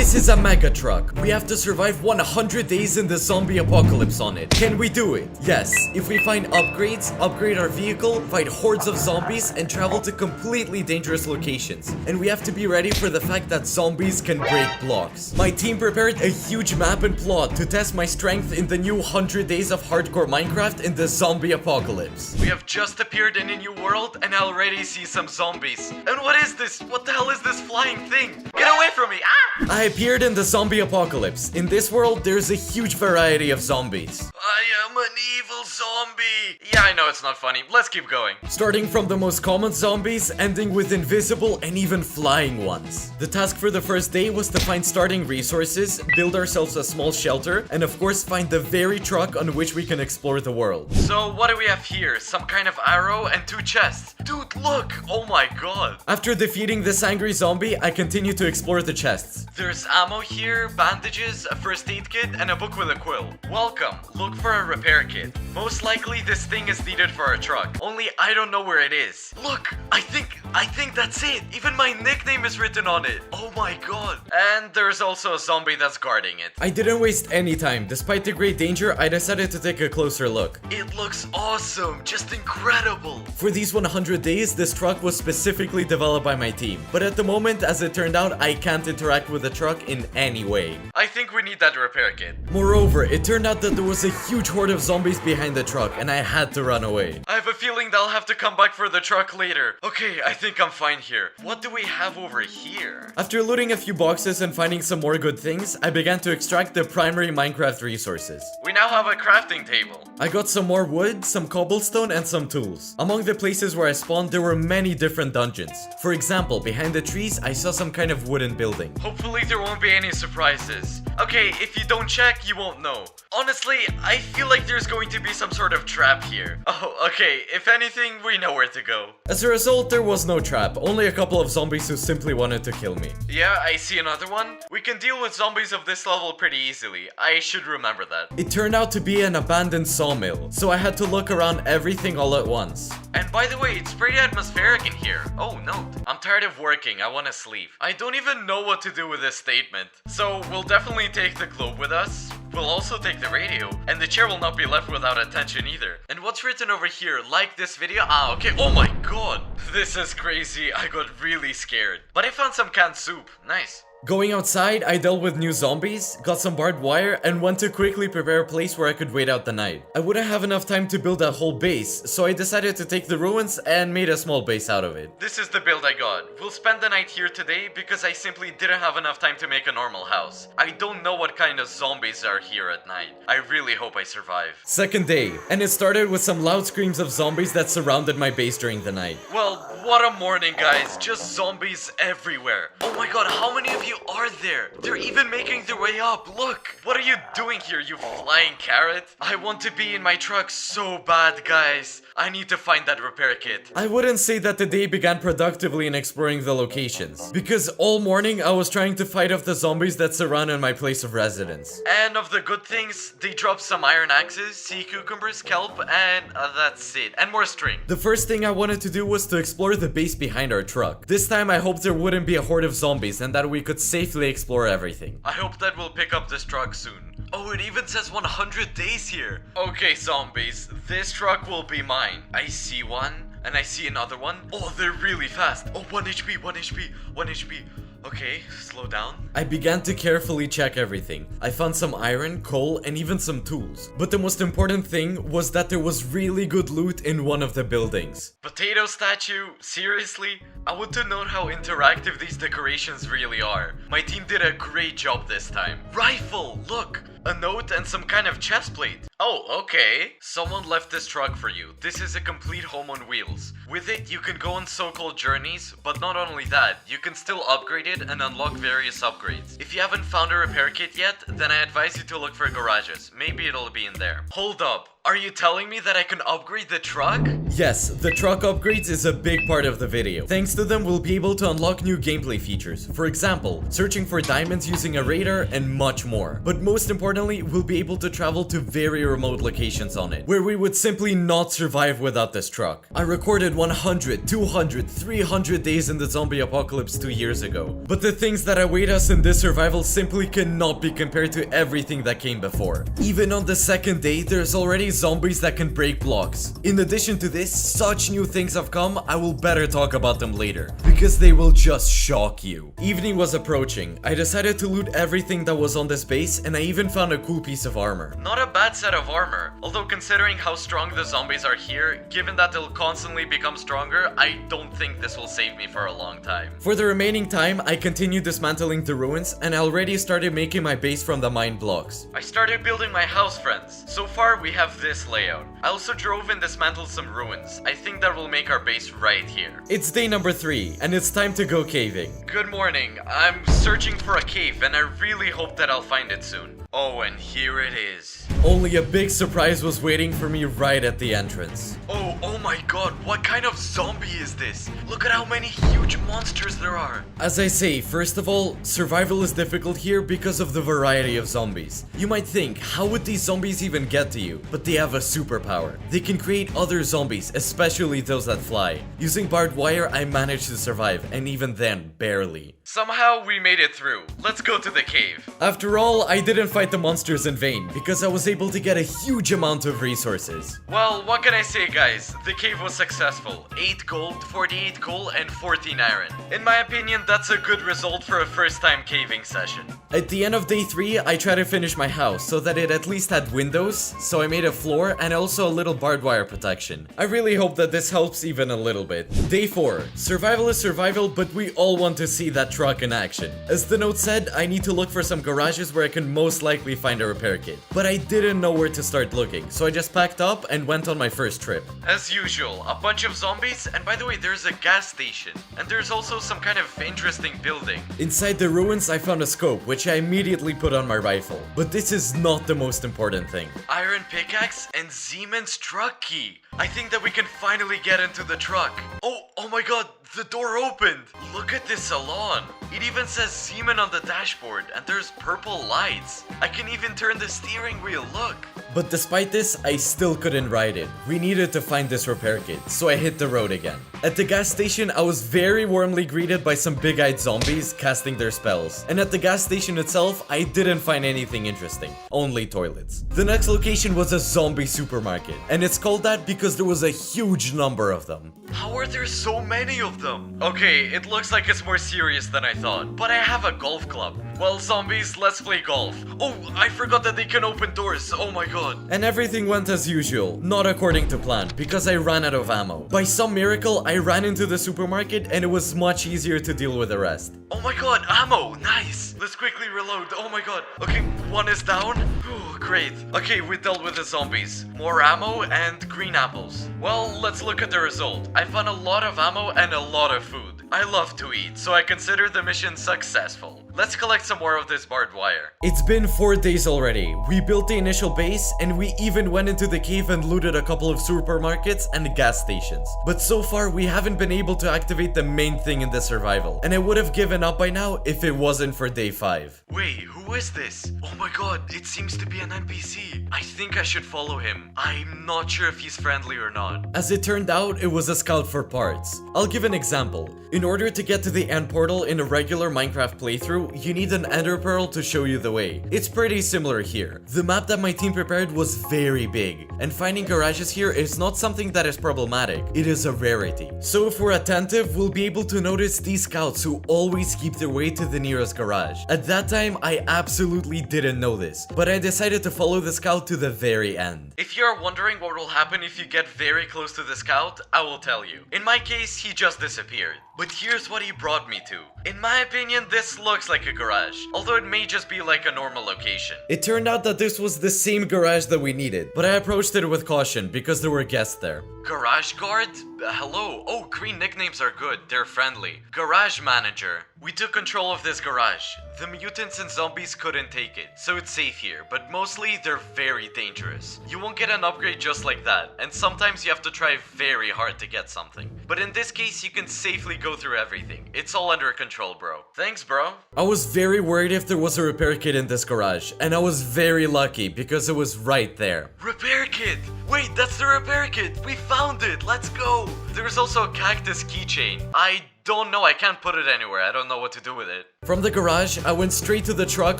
This is a mega truck. We have to survive 100 days in the zombie apocalypse on it. Can we do it? Yes. If we find upgrades, upgrade our vehicle, fight hordes of zombies, and travel to completely dangerous locations. And we have to be ready for the fact that zombies can break blocks. My team prepared a huge map and plot to test my strength in the new 100 days of hardcore Minecraft in the zombie apocalypse. We have just appeared in a new world and I already see some zombies. And what is this? What the hell is this flying thing? Get away from me! Ah! I appeared in the zombie apocalypse. In this world, there's a huge variety of zombies. I am an evil zombie. Yeah, I know it's not funny. Let's keep going. Starting from the most common zombies, ending with invisible and even flying ones. The task for the first day was to find starting resources, build ourselves a small shelter, and of course find the very truck on which we can explore the world. So what do we have here? Some kind of arrow and 2 chests. Dude, look! Oh my god. After defeating this angry zombie, I continue to explore the chests. There's ammo here, bandages, a first aid kit, and a book with a quill. Welcome. Look for a repair kit. Most likely this thing is needed for our truck. Only I don't know where it is. Look! I think that's it. Even my nickname is written on it. Oh my god. And there's also a zombie that's guarding it. I didn't waste any time. Despite the great danger, I decided to take a closer look. It looks awesome. Just incredible. For these 100 days, this truck was specifically developed by my team. But at the moment, as it turned out, I can't interact with the truck in any way. I think we need that repair kit. Moreover, it turned out that there was a huge horde of zombies behind the truck and I had to run away. I have a feeling they'll have to come back for the truck later. Okay, I think I'm fine here. What do we have over here? After looting a few boxes and finding some more good things, I began to extract the primary Minecraft resources. We now have a crafting table. I got some more wood, some cobblestone, and some tools. Among the places where I spawned, there were many different dungeons. For example, behind the trees, I saw some kind of wooden building. Hopefully there won't be any surprises. Okay, if you don't check, you won't know. Honestly, I feel like there's going to be some sort of trap here. Oh, okay, if anything, we know where to go. As a result, there was no trap, only a couple of zombies who simply wanted to kill me. Yeah, I see another one. We can deal with zombies of this level pretty easily. I should remember that. It turned out to be an abandoned sawmill, so I had to look around everything all at once. And by the way, it's pretty atmospheric in here. Oh, note. I'm tired of working, I want to sleep. I don't even know what to do with this statement. So, we'll definitely take the globe with us. We'll also take the radio, and the chair will not be left without attention either. And what's written over here? Like this video? Ah, okay. Oh my god. This is crazy. I got really scared. But I found some canned soup. Nice. Going outside, I dealt with new zombies, got some barbed wire, and went to quickly prepare a place where I could wait out the night. I wouldn't have enough time to build a whole base, so I decided to take the ruins and made a small base out of it. This is the build I got. We'll spend the night here today because I simply didn't have enough time to make a normal house. I don't know what kind of zombies are here at night. I really hope I survive. Second day, and it started with some loud screams of zombies that surrounded my base during the night. Well, what a morning, guys. Just zombies everywhere. Oh my god, how many of you are there? They're even making their way up. Look, what are you doing here, you flying carrot? I want to be in my truck so bad, guys. I need to find that repair kit. I wouldn't say that the day began productively in exploring the locations, because all morning I was trying to fight off the zombies that surrounded my place of residence. And of the good things, they dropped some iron axes, sea cucumbers, kelp, and that's it. And more string. The first thing I wanted to do was to explore the base behind our truck. This time I hoped there wouldn't be a horde of zombies and that we could safely explore everything. I hope that we'll pick up this truck soon. Oh, it even says 100 days here. Okay, zombies, this truck will be mine. I see one, and I see another one. Oh, they're really fast. Oh, 1 HP, 1 HP, 1 HP. Okay, slow down. I began to carefully check everything. I found some iron, coal, and even some tools. But the most important thing was that there was really good loot in one of the buildings. Potato statue? Seriously? I want to note how interactive these decorations really are. My team did a great job this time. Rifle! Look! A note and some kind of chest plate. Oh, okay. Someone left this truck for you. This is a complete home on wheels. With it, you can go on so-called journeys, but not only that, you can still upgrade it and unlock various upgrades. If you haven't found a repair kit yet, then I advise you to look for garages. Maybe it'll be in there. Hold up. Are you telling me that I can upgrade the truck? Yes, the truck upgrades is a big part of the video. Thanks to them, we'll be able to unlock new gameplay features. For example, searching for diamonds using a radar and much more. But most importantly, we'll be able to travel to very remote locations on it, where we would simply not survive without this truck. I recorded 100, 200, 300 days in the zombie apocalypse 2 years ago, but the things that await us in this survival simply cannot be compared to everything that came before. Even on the second day, there's already zombies that can break blocks. In addition to this, such new things have come, I will better talk about them later, because they will just shock you. Evening was approaching. I decided to loot everything that was on this base, and I even found a cool piece of armor. Not a bad set of armor, although considering how strong the zombies are here, given that they'll constantly become stronger, I don't think this will save me for a long time. For the remaining time, I continued dismantling the ruins, and I already started making my base from the mine blocks. I started building my house, friends. So far, we have this layout. I also drove and dismantled some ruins. I think that will make our base right here. It's day number 3, and it's time to go caving. Good morning. I'm searching for a cave, and I really hope that I'll find it soon. Oh, and here it is. Only a big surprise was waiting for me right at the entrance. Oh my god, what kind of zombie is this? Look at how many huge monsters there are. As I say, first of all, survival is difficult here because of the variety of zombies. You might think, how would these zombies even get to you? But they have a superpower. They can create other zombies, especially those that fly. Using barbed wire, I managed to survive, and even then, barely. Somehow, we made it through. Let's go to the cave. After all, I didn't fight the monsters in vain, because I was able to get a huge amount of resources. Well, what can I say, guys? The cave was successful. 8 gold, 48 coal, and 14 iron. In my opinion, that's a good result for a first-time caving session. At the end of day 3, I tried to finish my house so that it at least had windows, so I made a floor and also a little barbed wire protection. I really hope that this helps even a little bit. Day 4. Survival is survival, but we all want to see that truck in action. As the note said, I need to look for some garages where I can most likely find a repair kit. But I didn't know where to start looking, so I just packed up and went on my first trip. As usual, a bunch of zombies, and by the way, there's a gas station. And there's also some kind of interesting building. Inside the ruins, I found a scope, which I immediately put on my rifle. But this is not the most important thing. Iron pickaxe and Siemens truck key. I think that we can finally get into the truck. Oh my god, the door opened. Look at this salon. It even says Siemens on the dashboard, and there's purple lights. I can even turn the steering wheel, look. But despite this, I still couldn't ride it. We needed to find this repair kit, so I hit the road again. At the gas station, I was very warmly greeted by some big-eyed zombies casting their spells. And at the gas station itself, I didn't find anything interesting. Only toilets. The next location was a zombie supermarket, and it's called that because there was a huge number of them. How are there so many of them? Okay, it looks like it's more serious than I thought, but I have a golf club. Well, zombies, let's play golf. Oh, I forgot that they can open doors. Oh my god. And everything went as usual, not according to plan, because I ran out of ammo. By some miracle, I ran into the supermarket and it was much easier to deal with the rest. Oh my god, ammo! Nice! Let's quickly reload. Oh my god. Okay, one is down. Oh, great. Okay, we dealt with the zombies. More ammo and green apples. Well, let's look at the result. I found a lot of ammo and a lot of food. I love to eat, so I consider the mission successful. Let's collect some more of this barbed wire. It's been 4 days already. We built the initial base, and we even went into the cave and looted a couple of supermarkets and gas stations. But so far, we haven't been able to activate the main thing in the survival, and I would have given up by now if it wasn't for day 5. Wait, who is this? Oh my god, it seems to be an NPC. I think I should follow him. I'm not sure if he's friendly or not. As it turned out, it was a scout for parts. I'll give an example. In order to get to the end portal in a regular Minecraft playthrough, you need an ender pearl to show you the way. It's pretty similar here. The map that my team prepared was very big, and finding garages here is not something that is problematic. It is a rarity. So if we're attentive, we'll be able to notice these scouts who always keep their way to the nearest garage. At that time, I absolutely didn't know this, but I decided to follow the scout to the very end. If you're wondering what will happen if you get very close to the scout, I will tell you. In my case, he just disappeared. But here's what he brought me to. In my opinion, this looks like a garage, although it may just be like a normal location. It turned out that this was the same garage that we needed, but I approached it with caution because there were guests there. Garage guard? Hello? Oh, green nicknames are good, they're friendly. Garage manager. We took control of this garage. The mutants and zombies couldn't take it, so it's safe here, but mostly they're very dangerous. You won't get an upgrade just like that, and sometimes you have to try very hard to get something. But in this case, you can safely go through everything. It's all under control, bro. Thanks, bro. I was very worried if there was a repair kit in this garage, and I was very lucky because it was right there. Repair kit! Wait, that's the repair kit! We found it! Let's go! There's also a cactus keychain. I don't know, I can't put it anywhere. I don't know what to do with it. From the garage, I went straight to the truck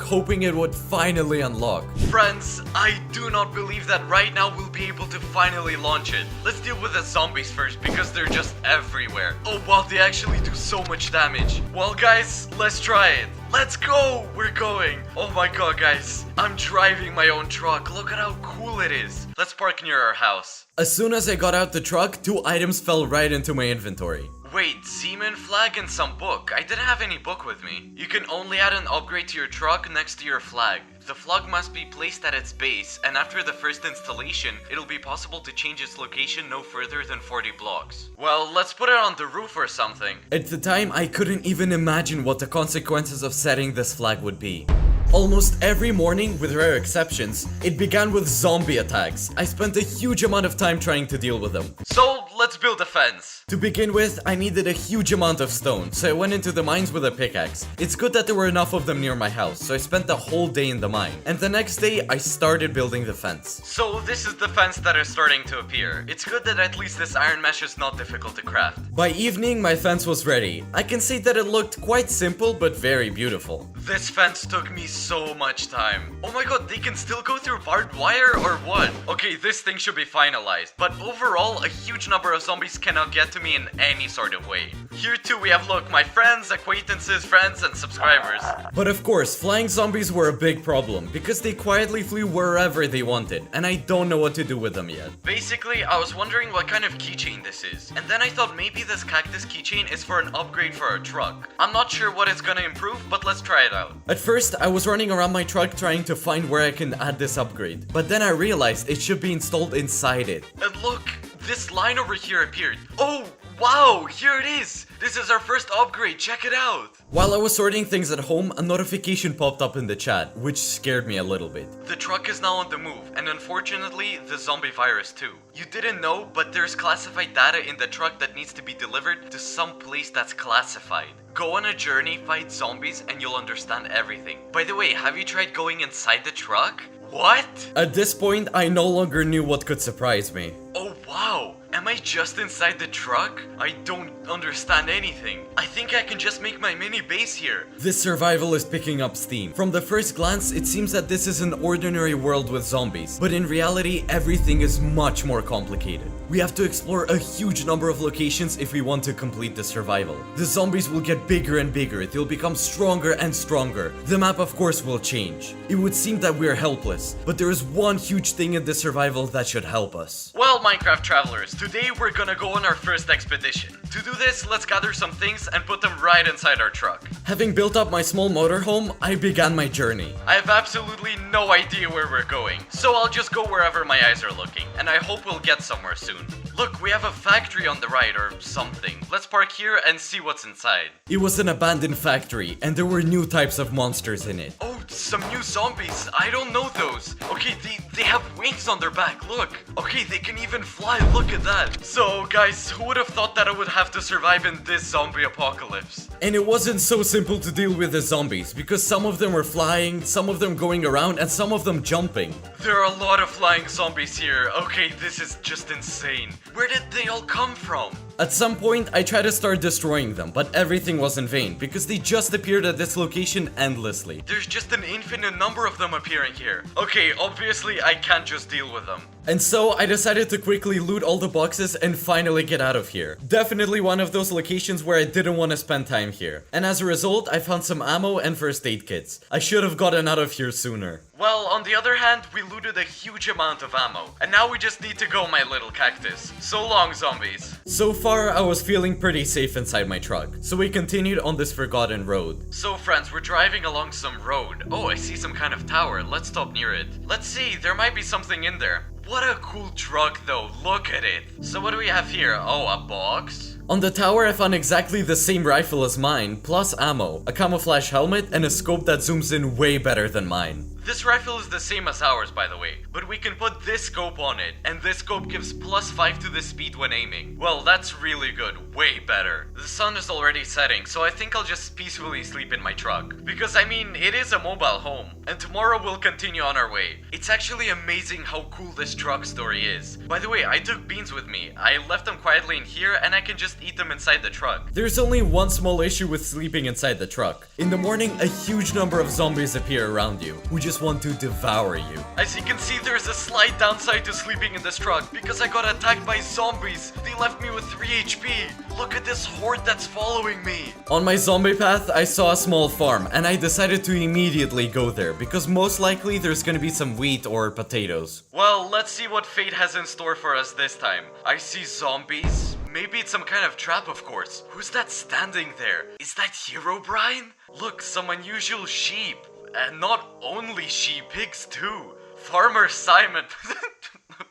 hoping it would finally unlock. Friends, I do not believe that right now we'll be able to finally launch it. Let's deal with the zombies first because they're just everywhere. Oh wow, they actually do so much damage. Well guys, let's try it. Let's go! We're going! Oh my god guys, I'm driving my own truck. Look at how cool it is. Let's park near our house. As soon as I got out the truck, 2 items fell right into my inventory. Wait, Seaman flag and some book. I didn't have any book with me. You can only add an upgrade to your truck next to your flag. The flag must be placed at its base, and after the first installation, it'll be possible to change its location no further than 40 blocks. Well, let's put it on the roof or something. At the time, I couldn't even imagine what the consequences of setting this flag would be. Almost every morning, with rare exceptions, it began with zombie attacks. I spent a huge amount of time trying to deal with them. So, let's build a fence. To begin with, I needed a huge amount of stone, so I went into the mines with a pickaxe. It's good that there were enough of them near my house, so I spent the whole day in the mine. And the next day, I started building the fence. So, this is the fence that is starting to appear. It's good that at least this iron mesh is not difficult to craft. By evening, my fence was ready. I can say that it looked quite simple, but very beautiful. This fence took me so much time. Oh my god, they can still go through barbed wire or what? Okay, this thing should be finalized. But overall, a huge number of zombies cannot get to me in any sort of way. Here too we have, look, my friends, acquaintances, friends, and subscribers. But of course, flying zombies were a big problem because they quietly flew wherever they wanted, and I don't know what to do with them yet. Basically, I was wondering what kind of keychain this is, and then I thought maybe this cactus keychain is for an upgrade for our truck. I'm not sure what it's gonna improve, but let's try it out. At first, I was running around my truck trying to find where I can add this upgrade, but then I realized it should be installed inside it. And look, this line over here appeared. Oh, wow, here it is. This is our first upgrade, check it out. While I was sorting things at home, a notification popped up in the chat, which scared me a little bit. The truck is now on the move, and unfortunately, the zombie virus too. You didn't know, but there's classified data in the truck that needs to be delivered to some place that's classified. Go on a journey, fight zombies, and you'll understand everything. By the way, have you tried going inside the truck? What? At this point, I no longer knew what could surprise me. Oh wow! Am I just inside the truck? I don't understand anything. I think I can just make my mini base here. This survival is picking up steam. From the first glance, it seems that this is an ordinary world with zombies. But in reality, everything is much more complicated. We have to explore a huge number of locations if we want to complete the survival. The zombies will get bigger and bigger. They'll become stronger and stronger. The map, of course, will change. It would seem that we're helpless, but there is one huge thing in this survival that should help us. Well, Minecraft travelers, today we're gonna go on our first expedition. To do this, let's gather some things and put them right inside our truck. Having built up my small motorhome, I began my journey. I have absolutely no idea where we're going, so I'll just go wherever my eyes are looking, and I hope we'll get somewhere soon. Look, we have a factory on the right or something. Let's park here and see what's inside. It was an abandoned factory, and there were new types of monsters in it. Oh, some new zombies. I don't know those. Okay, they have wings on their back, look. Okay, they can even fly, look at that. So, guys, who would have thought that I would have to survive in this zombie apocalypse? And it wasn't so simple to deal with the zombies, because some of them were flying, some of them going around, and some of them jumping. There are a lot of flying zombies here. Okay, this is just insane. Where did they all come from? At some point, I tried to start destroying them, but everything was in vain, because they just appeared at this location endlessly. There's just an infinite number of them appearing here. Okay, obviously I can't just deal with them. And so I decided to quickly loot all the boxes and finally get out of here. Definitely one of those locations where I didn't want to spend time here. And as a result, I found some ammo and first aid kits. I should have gotten out of here sooner. Well, on the other hand, we looted a huge amount of ammo. And now we just need to go, my little cactus. So long, zombies. So far, I was feeling pretty safe inside my truck. So we continued on this forgotten road. So friends, we're driving along some road. Oh, I see some kind of tower. Let's stop near it. Let's see, there might be something in there. What a cool truck though, look at it. So what do we have here? Oh, a box? On the tower I found exactly the same rifle as mine, plus ammo, a camouflage helmet, and a scope that zooms in way better than mine. This rifle is the same as ours, by the way, but we can put this scope on it, and this scope gives +5 to the speed when aiming. Well, that's really good, way better. The sun is already setting, so I think I'll just peacefully sleep in my truck. Because I mean, it is a mobile home, and tomorrow we'll continue on our way. It's actually amazing how cool this truck story is. By the way, I took beans with me. I left them quietly in here, and I can just eat them inside the truck. There's only one small issue with sleeping inside the truck. In the morning, a huge number of zombies appear around you, who just want to devour you. As you can see, there's a slight downside to sleeping in this truck, because I got attacked by zombies. They left me with 3 HP. Look at this horde that's following me. On my zombie path, I saw a small farm, and I decided to immediately go there, because most likely there's gonna be some wheat or potatoes. Well, let's see what fate has in store for us this time. I see zombies. Maybe it's some kind of trap, of course. Who's that standing there? Is that Herobrine? Look, some unusual sheep. And not only sheep, pigs too. Farmer Simon.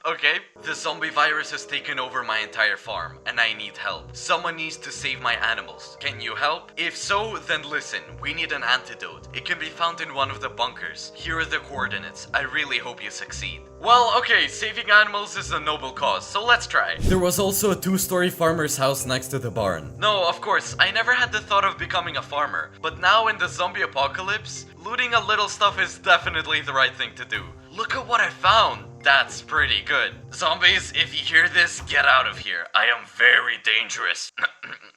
Okay. The zombie virus has taken over my entire farm, and I need help. Someone needs to save my animals. Can you help? If so, then listen. We need an antidote. It can be found in one of the bunkers. Here are the coordinates. I really hope you succeed. Well, okay, saving animals is a noble cause, so let's try. There was also a 2-story farmer's house next to the barn. No, of course, I never had the thought of becoming a farmer. But now in the zombie apocalypse, looting a little stuff is definitely the right thing to do. Look at what I found. That's pretty good. Zombies, if you hear this, get out of here. I am very dangerous.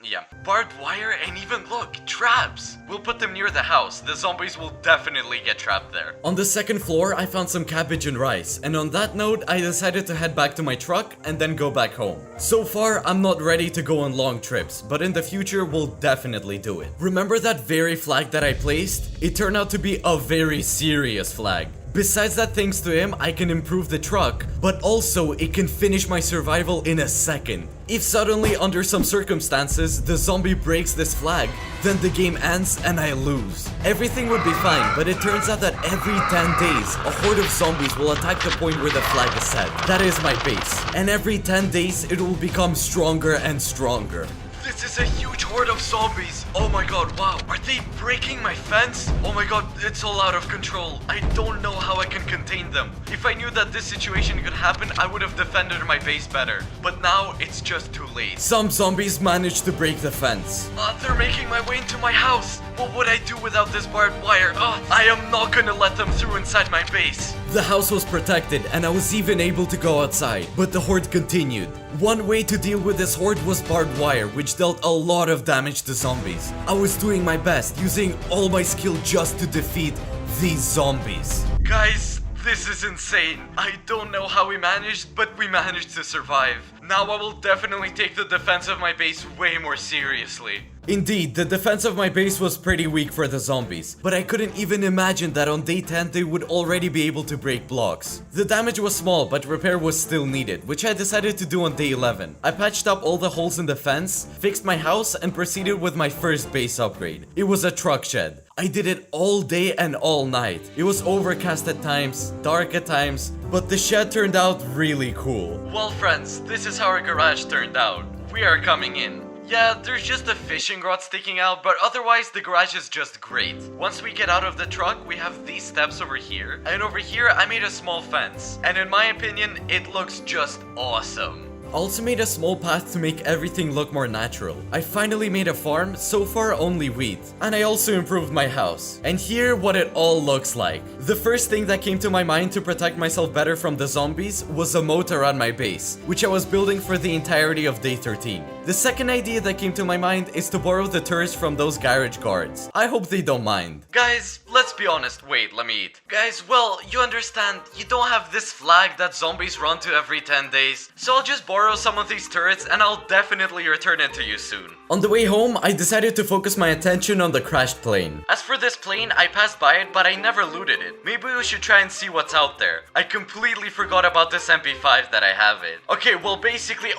Yeah. Barbed wire and even look, traps. We'll put them near the house. The zombies will definitely get trapped there. On the second floor, I found some cabbage and rice. And on that note, I decided to head back to my truck and then go back home. So far, I'm not ready to go on long trips, but in the future, we'll definitely do it. Remember that very flag that I placed? It turned out to be a very serious flag. Besides that, thanks to him, I can improve the truck, but also it can finish my survival in a second. If suddenly, under some circumstances, the zombie breaks this flag, then the game ends and I lose. Everything would be fine, but it turns out that every 10 days, a horde of zombies will attack the point where the flag is set. That is my base. And every 10 days, it will become stronger and stronger. This is a huge horde of zombies. Oh my god, wow. Are they breaking my fence? Oh my god, it's all out of control. I don't know how I can contain them. If I knew that this situation could happen, I would have defended my base better. But now, it's just too late. Some zombies managed to break the fence. They're making my way into my house. What would I do without this barbed wire? I am not gonna let them through inside my base. The house was protected, and I was even able to go outside. But the horde continued. One way to deal with this horde was barbed wire, which dealt a lot of damage to zombies. I was doing my best, using all my skill just to defeat these zombies. Guys, this is insane. I don't know how we managed, but we managed to survive. Now I will definitely take the defense of my base way more seriously. Indeed, the defense of my base was pretty weak for the zombies, but I couldn't even imagine that on day 10 they would already be able to break blocks. The damage was small, but repair was still needed, which I decided to do on day 11. I patched up all the holes in the fence, fixed my house, and proceeded with my first base upgrade. It was a truck shed. I did it all day and all night. It was overcast at times, dark at times, but the shed turned out really cool. Well friends, this is how our garage turned out. We are coming in. Yeah, there's just a fishing rod sticking out, but otherwise the garage is just great. Once we get out of the truck, we have these steps over here, and over here I made a small fence. And in my opinion, it looks just awesome. I also made a small path to make everything look more natural. I finally made a farm, so far only wheat. And I also improved my house. And here what it all looks like. The first thing that came to my mind to protect myself better from the zombies was a moat around my base, which I was building for the entirety of day 13. The second idea that came to my mind is to borrow the turrets from those garage guards. I hope they don't mind. Guys, let's be honest. Wait, let me eat. Guys, well, you understand, you don't have this flag that zombies run to every 10 days. So I'll just borrow some of these turrets and I'll definitely return it to you soon. On the way home, I decided to focus my attention on the crashed plane. As for this plane, I passed by it, but I never looted it. Maybe we should try and see what's out there. I completely forgot about this MP5 that I have it. Okay, well basically,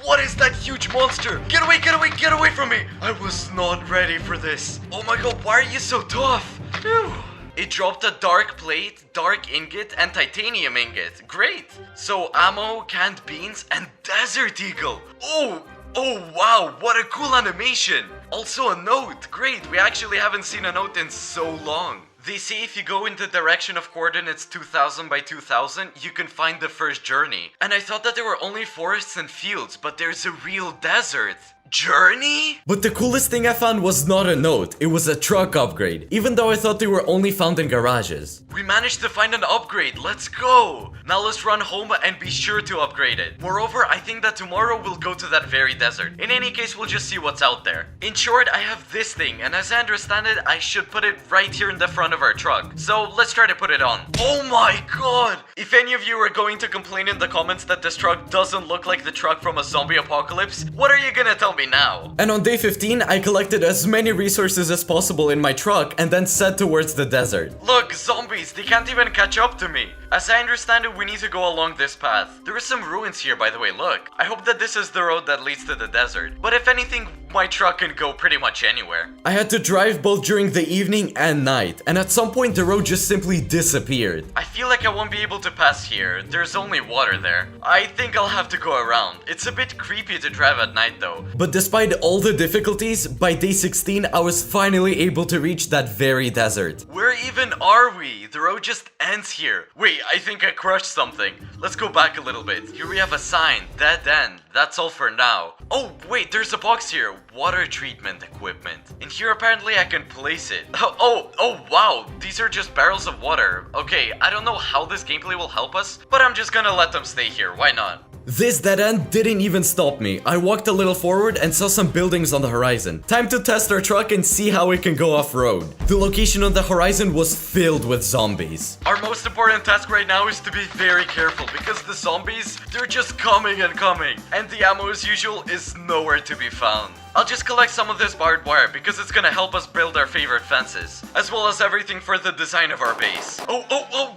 what is that huge monster? Get away, get away, get away from me! I was not ready for this. Oh my god, why are you so tough? Phew. It dropped a dark plate, dark ingot, and titanium ingot. Great! So ammo, canned beans, and desert eagle. Oh wow, what a cool animation! Also a note, great, we actually haven't seen a note in so long. They say if you go in the direction of coordinates 2000 by 2000, you can find the first journey. And I thought that there were only forests and fields, but there's a real desert. Journey? But the coolest thing I found was not a note, it was a truck upgrade, even though I thought they were only found in garages. We managed to find an upgrade, let's go! Now let's run home and be sure to upgrade it. Moreover, I think that tomorrow we'll go to that very desert. In any case, we'll just see what's out there. In short, I have this thing, and as I understand it, I should put it right here in the front of our truck. So let's try to put it on. Oh my god! If any of you are going to complain in the comments that this truck doesn't look like the truck from a zombie apocalypse, what are you gonna tell me now? And on day 15, I collected as many resources as possible in my truck and then set towards the desert. Look, zombies, they can't even catch up to me. As I understand it, we need to go along this path. There are some ruins here, by the way, look. I hope that this is the road that leads to the desert. But if anything, my truck can go pretty much anywhere. I had to drive both during the evening and night, and at some point the road just simply disappeared. I feel like I won't be able to pass here. There's only water there. I think I'll have to go around. It's a bit creepy to drive at night though. But despite all the difficulties, by day 16 I was finally able to reach that very desert. Where even are we? The road just ends here. Wait, I think I crushed something. Let's go back a little bit. Here we have a sign, dead end. That's all for now. Oh wait, there's a box here. Water treatment equipment. And here apparently I can place it. Oh wow, these are just barrels of water. Okay, I don't know how this gameplay will help us, but I'm just gonna let them stay here, why not? This dead end didn't even stop me. I walked a little forward and saw some buildings on the horizon. Time to test our truck and see how it can go off-road. The location on the horizon was filled with zombies. Our most important task right now is to be very careful because the zombies, they're just coming and coming. And the ammo as usual is nowhere to be found. I'll just collect some of this barbed wire because it's gonna help us build our favorite fences, as well as everything for the design of our base. Oh,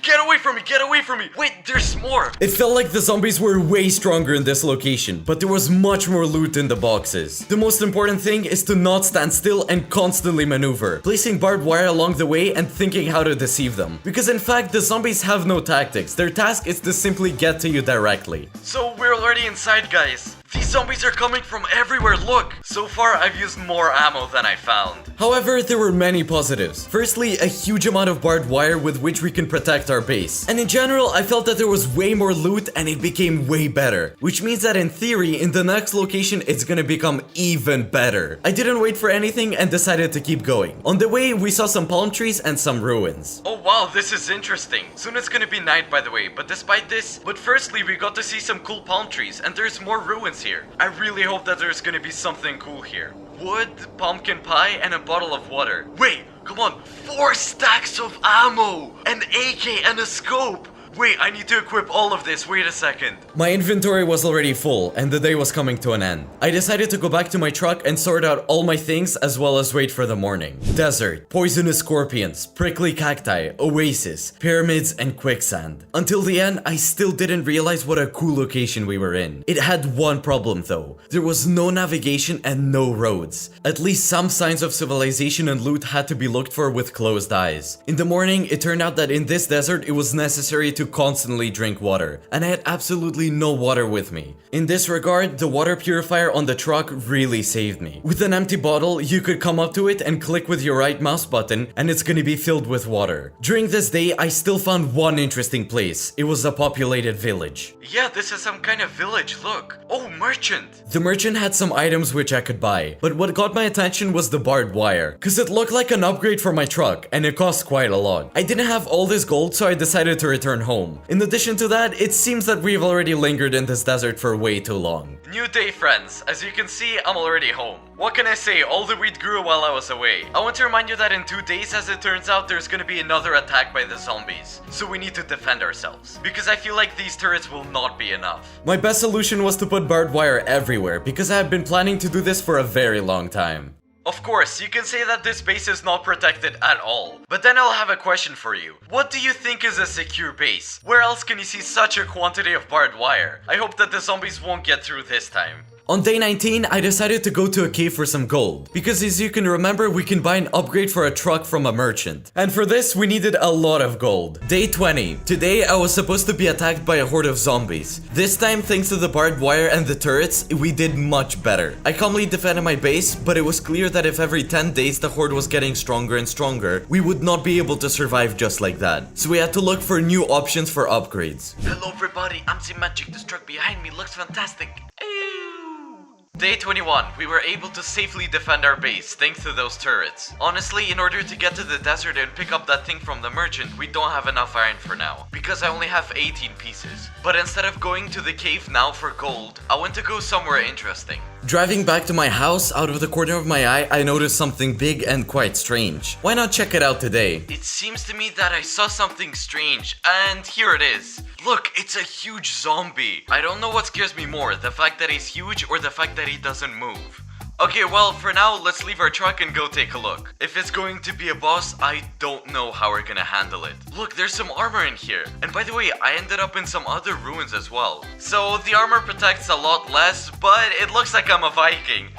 get away from me, get away from me. Wait, there's more. It felt like the zombies were way stronger in this location, but there was much more loot in the boxes. The most important thing is to not stand still and constantly maneuver, placing barbed wire along the way and thinking how to deceive them. Because in fact, the zombies have no tactics. Their task is to simply get to you directly. So we're already inside, guys. These zombies are coming from everywhere, look! So far, I've used more ammo than I found. However, there were many positives. Firstly, a huge amount of barbed wire with which we can protect our base. And in general, I felt that there was way more loot and it became way better. Which means that in theory, in the next location, it's gonna become even better. I didn't wait for anything and decided to keep going. On the way, we saw some palm trees and some ruins. Oh wow, this is interesting. Soon it's gonna be night, by the way, but despite this, firstly, we got to see some cool palm trees and there's more ruins here. I really hope that there's gonna be something cool here. Wood, pumpkin pie, and a bottle of water. Wait, come on, 4 stacks of ammo! An AK and a scope! Wait, I need to equip all of this, wait a second. My inventory was already full, and the day was coming to an end. I decided to go back to my truck and sort out all my things as well as wait for the morning. Desert, poisonous scorpions, prickly cacti, oasis, pyramids, and quicksand. Until the end, I still didn't realize what a cool location we were in. It had one problem though. There was no navigation and no roads. At least some signs of civilization and loot had to be looked for with closed eyes. In the morning, it turned out that in this desert, it was necessary to constantly drink water, and I had absolutely no water with me. In this regard, the water purifier on the truck really saved me. With an empty bottle, you could come up to it and click with your right mouse button, and it's gonna be filled with water. During this day, I still found one interesting place. It was a populated village. Yeah, this is some kind of village, look. Oh, merchant! The merchant had some items which I could buy, but what got my attention was the barbed wire, cause it looked like an upgrade for my truck, and it cost quite a lot. I didn't have all this gold, so I decided to return home. In addition to that, it seems that we've already lingered in this desert for way too long. New day, friends. As you can see, I'm already home. What can I say? All the wheat grew while I was away. I want to remind you that in 2 days, as it turns out, there's gonna be another attack by the zombies. So we need to defend ourselves. Because I feel like these turrets will not be enough. My best solution was to put barbed wire everywhere, because I have been planning to do this for a very long time. Of course, you can say that this base is not protected at all. But then I'll have a question for you. What do you think is a secure base? Where else can you see such a quantity of barbed wire? I hope that the zombies won't get through this time. On day 19, I decided to go to a cave for some gold, because as you can remember, we can buy an upgrade for a truck from a merchant. And for this, we needed a lot of gold. Day 20. Today, I was supposed to be attacked by a horde of zombies. This time, thanks to the barbed wire and the turrets, we did much better. I calmly defended my base, but it was clear that if every 10 days the horde was getting stronger and stronger, we would not be able to survive just like that. So we had to look for new options for upgrades. Hello everybody, I'm Z-Magic. This truck behind me looks fantastic. Day 21, we were able to safely defend our base thanks to those turrets. Honestly, in order to get to the desert and pick up that thing from the merchant, we don't have enough iron for now, because I only have 18 pieces. But instead of going to the cave now for gold, I want to go somewhere interesting. Driving back to my house, out of the corner of my eye, I noticed something big and quite strange. Why not check it out today? It seems to me that I saw something strange, and here it is. Look, it's a huge zombie. I don't know what scares me more, the fact that he's huge or the fact that he doesn't move. Okay, well, for now, let's leave our truck and go take a look. If it's going to be a boss, I don't know how we're gonna handle it. Look, there's some armor in here. And by the way, I ended up in some other ruins as well. So the armor protects a lot less, but it looks like I'm a Viking.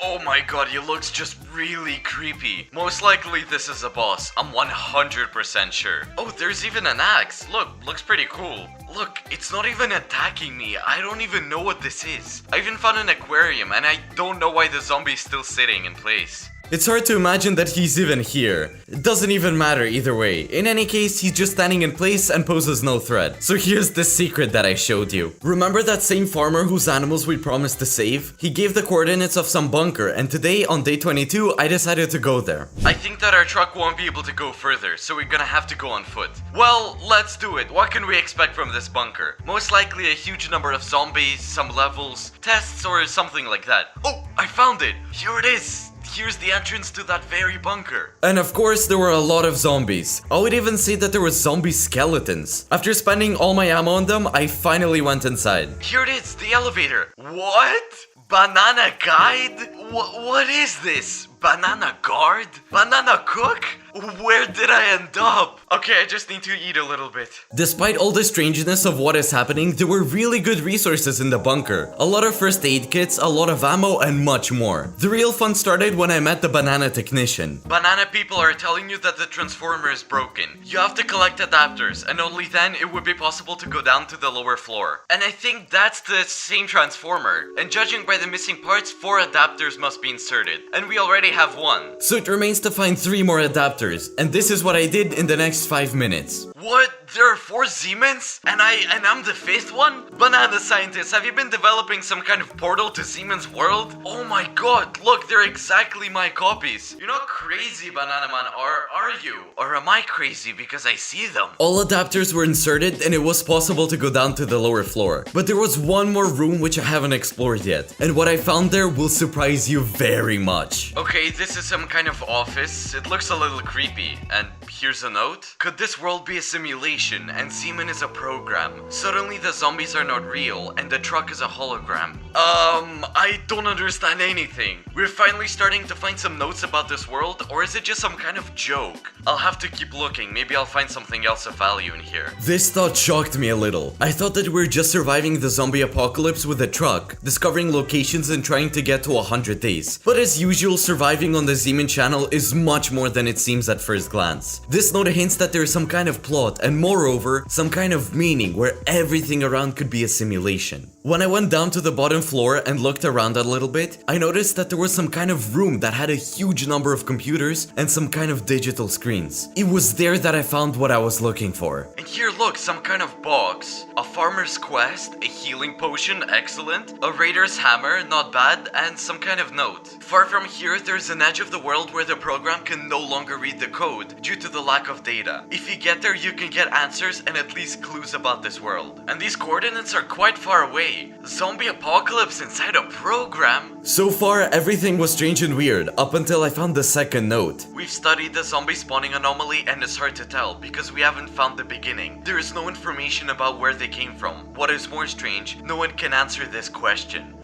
Oh my god, he looks just really creepy. Most likely this is a boss, I'm 100% sure. Oh, there's even an axe. Look, looks pretty cool. Look, it's not even attacking me. I don't even know what this is. I even found an aquarium and I don't know why the zombie's still sitting in place. It's hard to imagine that he's even here. It doesn't even matter either way. In any case, he's just standing in place and poses no threat. So here's the secret that I showed you. Remember that same farmer whose animals we promised to save? He gave the coordinates of some bunker, and today, on day 22, I decided to go there. I think that our truck won't be able to go further, so we're gonna have to go on foot. Well, let's do it. What can we expect from this bunker? Most likely a huge number of zombies, some levels, tests, or something like that. Oh, I found it! Here it is! Here's the entrance to that very bunker. And of course, there were a lot of zombies. I would even say that there were zombie skeletons. After spending all my ammo on them, I finally went inside. Here it is, the elevator. What? Banana guide? What is this? Banana guard? Banana cook? Where did I end up? Okay, I just need to eat a little bit. Despite all the strangeness of what is happening, there were really good resources in the bunker. A lot of first aid kits, a lot of ammo, and much more. The real fun started when I met the banana technician. Banana people are telling you that the transformer is broken. You have to collect adapters, and only then it would be possible to go down to the lower floor. And I think that's the same transformer. And judging by the missing parts, 4 adapters must be inserted. And we already have 1. So it remains to find 3 more adapters, and this is what I did in the next 5 minutes. What? There are 4 Siemens? And I'm the 5th one? Banana scientists, have you been developing some kind of portal to Siemens world? Oh my god, look, they're exactly my copies. You're not crazy, Banana Man, are you? Or am I crazy because I see them? All adapters were inserted and it was possible to go down to the lower floor. But there was one more room which I haven't explored yet. And what I found there will surprise you very much. Okay, this is some kind of office. It looks a little creepy. And here's a note. Could this world be a simulation and Seaman is a program? Suddenly the zombies are not real and the truck is a hologram. I don't understand anything. We're finally starting to find some notes about this world, or is it just some kind of joke? I'll have to keep looking. Maybe I'll find something else of value in here. This thought shocked me a little. I thought that we were just surviving the zombie apocalypse with a truck, discovering locations and trying to get to 100 days. But as usual, surviving on the Zeman channel is much more than it seems at first glance. This note hints that there is some kind of plot and moreover, some kind of meaning where everything around could be a simulation. When I went down to the bottom floor and looked around a little bit, I noticed that there was some kind of room that had a huge number of computers and some kind of digital screens. It was there that I found what I was looking for. And here, look, some kind of box. A farmer's quest, a healing potion, excellent. A raider's hammer, not bad, and some kind of note. Far from here, there's an edge of the world where the program can no longer read the code due to the lack of data. If you get there, you can get answers and at least clues about this world. And these coordinates are quite far away. Zombie apocalypse inside a program? So far, everything was strange and weird, up until I found the second note. We've studied the zombie spawning anomaly and it's hard to tell because we haven't found the beginning. There is no information about where they came from. What is more strange, no one can answer this question.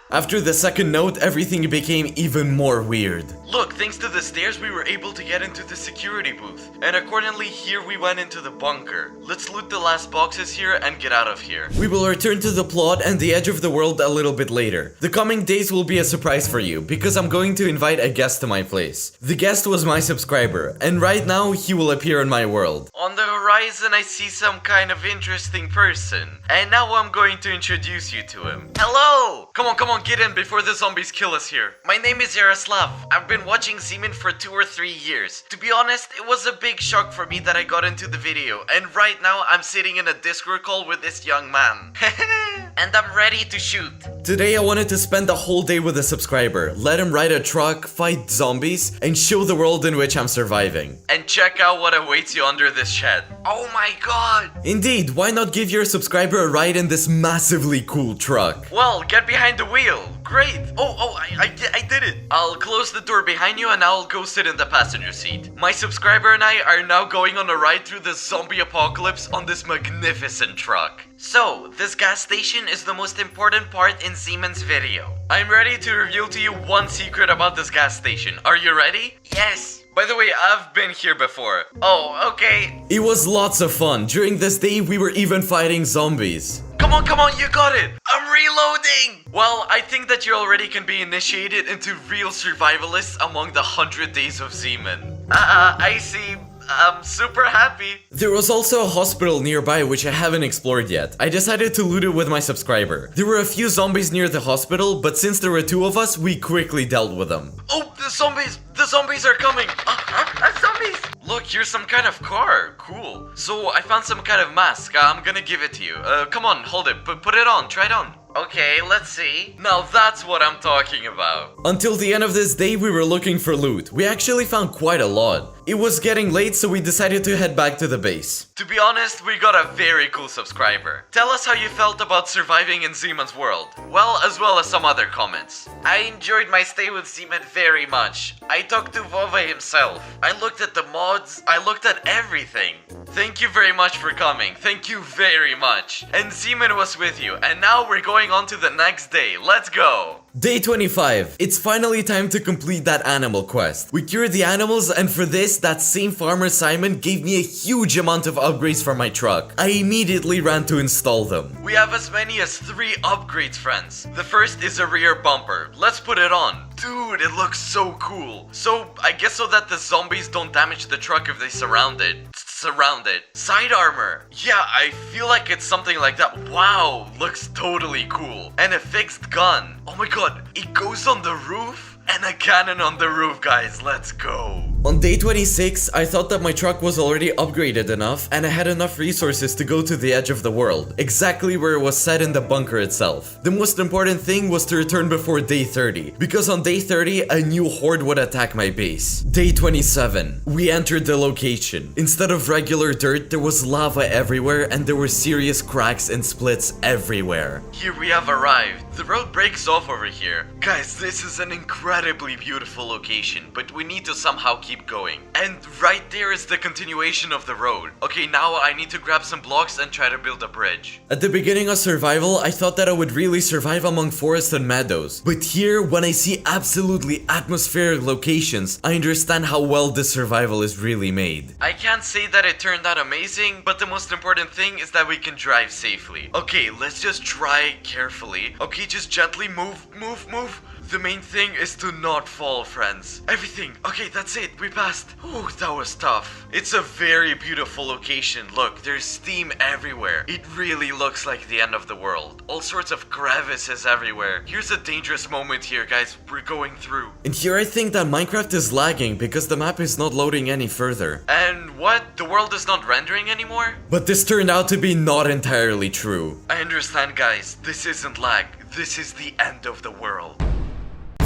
After the second note, everything became even more weird. Look, thanks to the stairs we were able to get into the security booth. And accordingly, here we went into the bunker. Let's loot the last boxes here and get out of here. We will return to the plot and the edge of the world a little bit later. The coming days will be a surprise for you, because I'm going to invite a guest to my place. The guest was my subscriber, and right now he will appear in my world. On the horizon, I see some kind of interesting person. And now I'm going to introduce you to him. Hello! Come on, get in before the zombies kill us here. My name is Yaroslav. I've been watching Zeman for 2 or 3 years. To be honest, it was a big shock for me that I got into the video. And right now, I'm sitting in a Discord call with this young man. And I'm ready to shoot. Today I wanted to spend the whole day with a subscriber, let him ride a truck, fight zombies, and show the world in which I'm surviving. And check out what awaits you under this shed. Oh my god! Indeed, why not give your subscriber a ride in this massively cool truck? Well, get behind the wheel. Great. I did it. I'll close the door behind you and I'll go sit in the passenger seat. My subscriber and I are now going on a ride through the zombie apocalypse on this magnificent truck. So, this gas station is the most important part in Zeman's video. I'm ready to reveal to you one secret about this gas station. Are you ready? Yes. By the way, I've been here before. Oh, okay. It was lots of fun. During this day, we were even fighting zombies. Come on, you got it! I'm reloading! Well, I think that you already can be initiated into real survivalists among the 100 days of Zeman. I see. I'm super happy. There was also a hospital nearby which I haven't explored yet. I decided to loot it with my subscriber. There were a few zombies near the hospital, but since there were 2 of us, we quickly dealt with them. Oh, the zombies are coming! Zombies! Look, here's some kind of car. Cool. So, I found some kind of mask. I'm gonna give it to you. Come on, hold it. Put it on. Try it on. Okay, let's see. Now that's what I'm talking about. Until the end of this day, we were looking for loot. We actually found quite a lot. It was getting late, so we decided to head back to the base. To be honest, we got a very cool subscriber. Tell us how you felt about surviving in Zeman's world. Well, as well as some other comments. I enjoyed my stay with Zeman very much. I talked to Vova himself. I looked at the mods. I looked at everything. Thank you very much for coming. Thank you very much. And Zeman was with you. And now we're going on to the next day. Let's go. Day 25. It's finally time to complete that animal quest. We cured the animals, and for this, that same farmer Simon gave me a huge amount of upgrades for my truck. I immediately ran to install them. We have as many as 3 upgrades, friends. The first is a rear bumper. Let's put it on. Dude, it looks so cool. So, I guess so that the zombies don't damage the truck if they surround it. Side armor. Yeah, I feel like it's something like that. Wow, looks totally cool. And a fixed gun. Oh my god, it goes on the roof? And a cannon on the roof, guys. Let's go. On day 26, I thought that my truck was already upgraded enough and I had enough resources to go to the edge of the world, exactly where it was set in the bunker itself. The most important thing was to return before day 30, because on day 30, a new horde would attack my base. Day 27, we entered the location. Instead of regular dirt, there was lava everywhere and there were serious cracks and splits everywhere. Here we have arrived. The road breaks off over here. Guys, this is an incredibly beautiful location, but we need to somehow keep going. And right there is the continuation of the road. Okay, now I need to grab some blocks and try to build a bridge. At the beginning of survival, I thought that I would really survive among forests and meadows. But here, when I see absolutely atmospheric locations, I understand how well this survival is really made. I can't say that it turned out amazing, but the most important thing is that we can drive safely. Okay, let's just try carefully. Okay, just gently move. The main thing is to not fall, friends. Everything. Okay, that's it. We passed. Oh, that was tough. It's a very beautiful location. Look, there's steam everywhere. It really looks like the end of the world. All sorts of crevices everywhere. Here's a dangerous moment here, guys. We're going through. And here I think that Minecraft is lagging because the map is not loading any further. And what? The world is not rendering anymore? But this turned out to be not entirely true. I understand, guys. This isn't lag. This is the end of the world.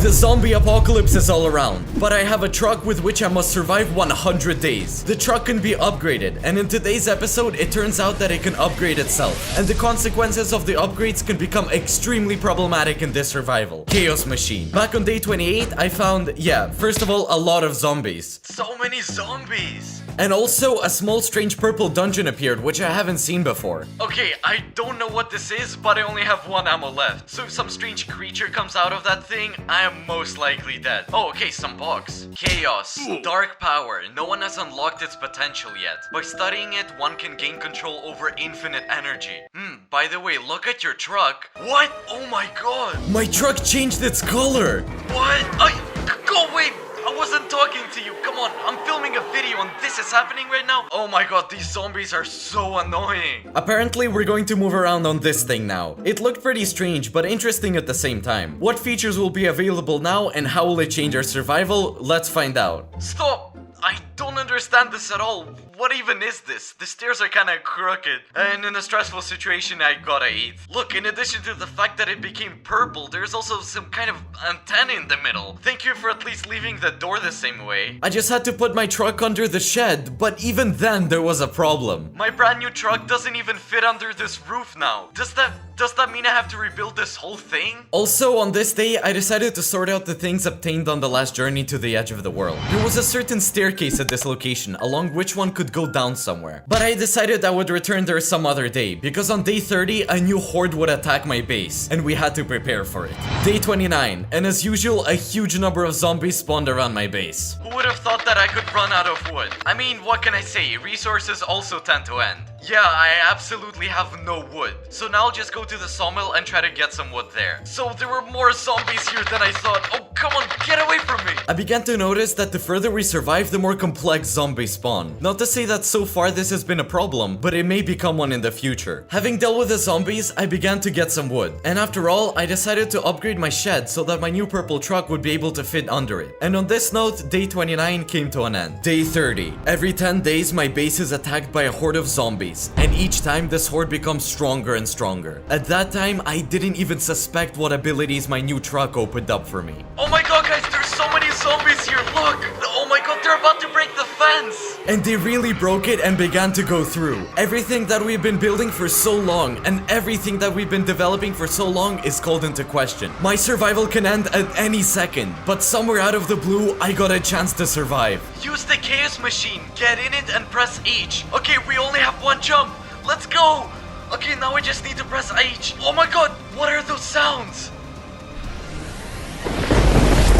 The zombie apocalypse is all around, but I have a truck with which I must survive 100 days. The truck can be upgraded, and in today's episode, it turns out that it can upgrade itself, and the consequences of the upgrades can become extremely problematic in this survival. Chaos Machine. Back on day 28, I found, first of all, a lot of zombies. So many zombies! And also, a small strange purple dungeon appeared, which I haven't seen before. Okay, I don't know what this is, but I only have 1 ammo left. So if some strange creature comes out of that thing, I am most likely dead. Oh, okay, some bugs. Chaos. Dark power. No one has unlocked its potential yet. By studying it, one can gain control over infinite energy. By the way, look at your truck. What? Oh my god. My truck changed its color. What? Go away. I wasn't talking to you. Come on, I'm filming a video and this is happening right now. Oh my god, these zombies are so annoying. Apparently, we're going to move around on this thing now. It looked pretty strange, but interesting at the same time. What features will be available now and how will it change our survival? Let's find out. Stop! I don't understand this at all. What even is this? The stairs are kinda crooked, and in a stressful situation I gotta eat. Look, in addition to the fact that it became purple, there's also some kind of antenna in the middle. Thank you for at least leaving the door the same way. I just had to put my truck under the shed, but even then there was a problem. My brand new truck doesn't even fit under this roof now. Does that mean I have to rebuild this whole thing? Also, on this day, I decided to sort out the things obtained on the last journey to the edge of the world. There was a certain staircase at this location, along which one could go down somewhere. But I decided I would return there some other day, because on day 30, a new horde would attack my base, and we had to prepare for it. Day 29, and as usual, a huge number of zombies spawned around my base. Who would have thought that I could run out of wood? I mean, what can I say? Resources also tend to end. Yeah, I absolutely have no wood. So now I'll just go to the sawmill and try to get some wood there. So there were more zombies here than I thought. Oh, come on, get away from me! I began to notice that the further we survive, the more complex zombies spawn. Not to say that so far this has been a problem, but it may become one in the future. Having dealt with the zombies, I began to get some wood. And after all, I decided to upgrade my shed so that my new purple truck would be able to fit under it. And on this note, day 29 came to an end. Day 30. Every 10 days, my base is attacked by a horde of zombies. And each time, this horde becomes stronger and stronger. At that time, I didn't even suspect what abilities my new truck opened up for me. Oh my god, guys, there's so many zombies here, look! Oh my god, they're about to break the fence! And they really broke it and began to go through. Everything that we've been building for so long and everything that we've been developing for so long is called into question. My survival can end at any second, but somewhere out of the blue, I got a chance to survive. Use the chaos machine, get in it and press H. Okay, we only have 1 jump. Let's go! Okay, now I just need to press H. Oh my god, what are those sounds?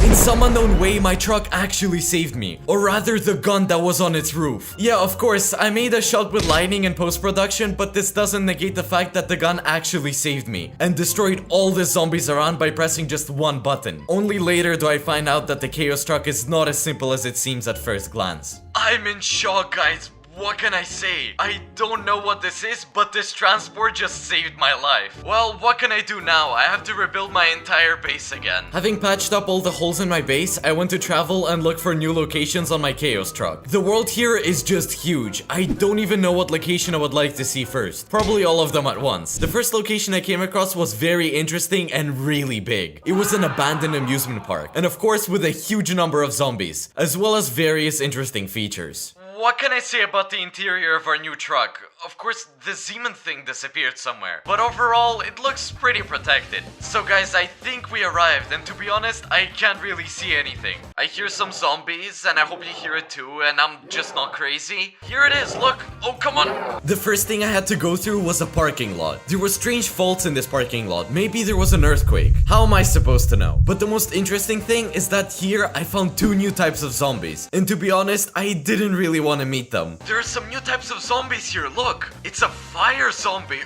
In some unknown way, my truck actually saved me. Or rather, the gun that was on its roof. Yeah, of course, I made a shot with lightning in post-production, but this doesn't negate the fact that the gun actually saved me and destroyed all the zombies around by pressing just 1 button. Only later do I find out that the Chaos truck is not as simple as it seems at first glance. I'm in shock, guys. What can I say? I don't know what this is, but this transport just saved my life. Well, what can I do now? I have to rebuild my entire base again. Having patched up all the holes in my base, I went to travel and look for new locations on my Chaos truck. The world here is just huge. I don't even know what location I would like to see first. Probably all of them at once. The first location I came across was very interesting and really big. It was an abandoned amusement park, and of course with a huge number of zombies, as well as various interesting features. What can I say about the interior of our new truck? Of course, the Zeman thing disappeared somewhere, but overall, it looks pretty protected. So guys, I think we arrived, and to be honest, I can't really see anything. I hear some zombies, and I hope you hear it too, and I'm just not crazy. Here it is, look! Oh, come on! The first thing I had to go through was a parking lot. There were strange faults in this parking lot. Maybe there was an earthquake. How am I supposed to know? But the most interesting thing is that here I found 2 new types of zombies, and to be honest, I didn't really want to meet them. There are some new types of zombies here, look! It's a fire zombie!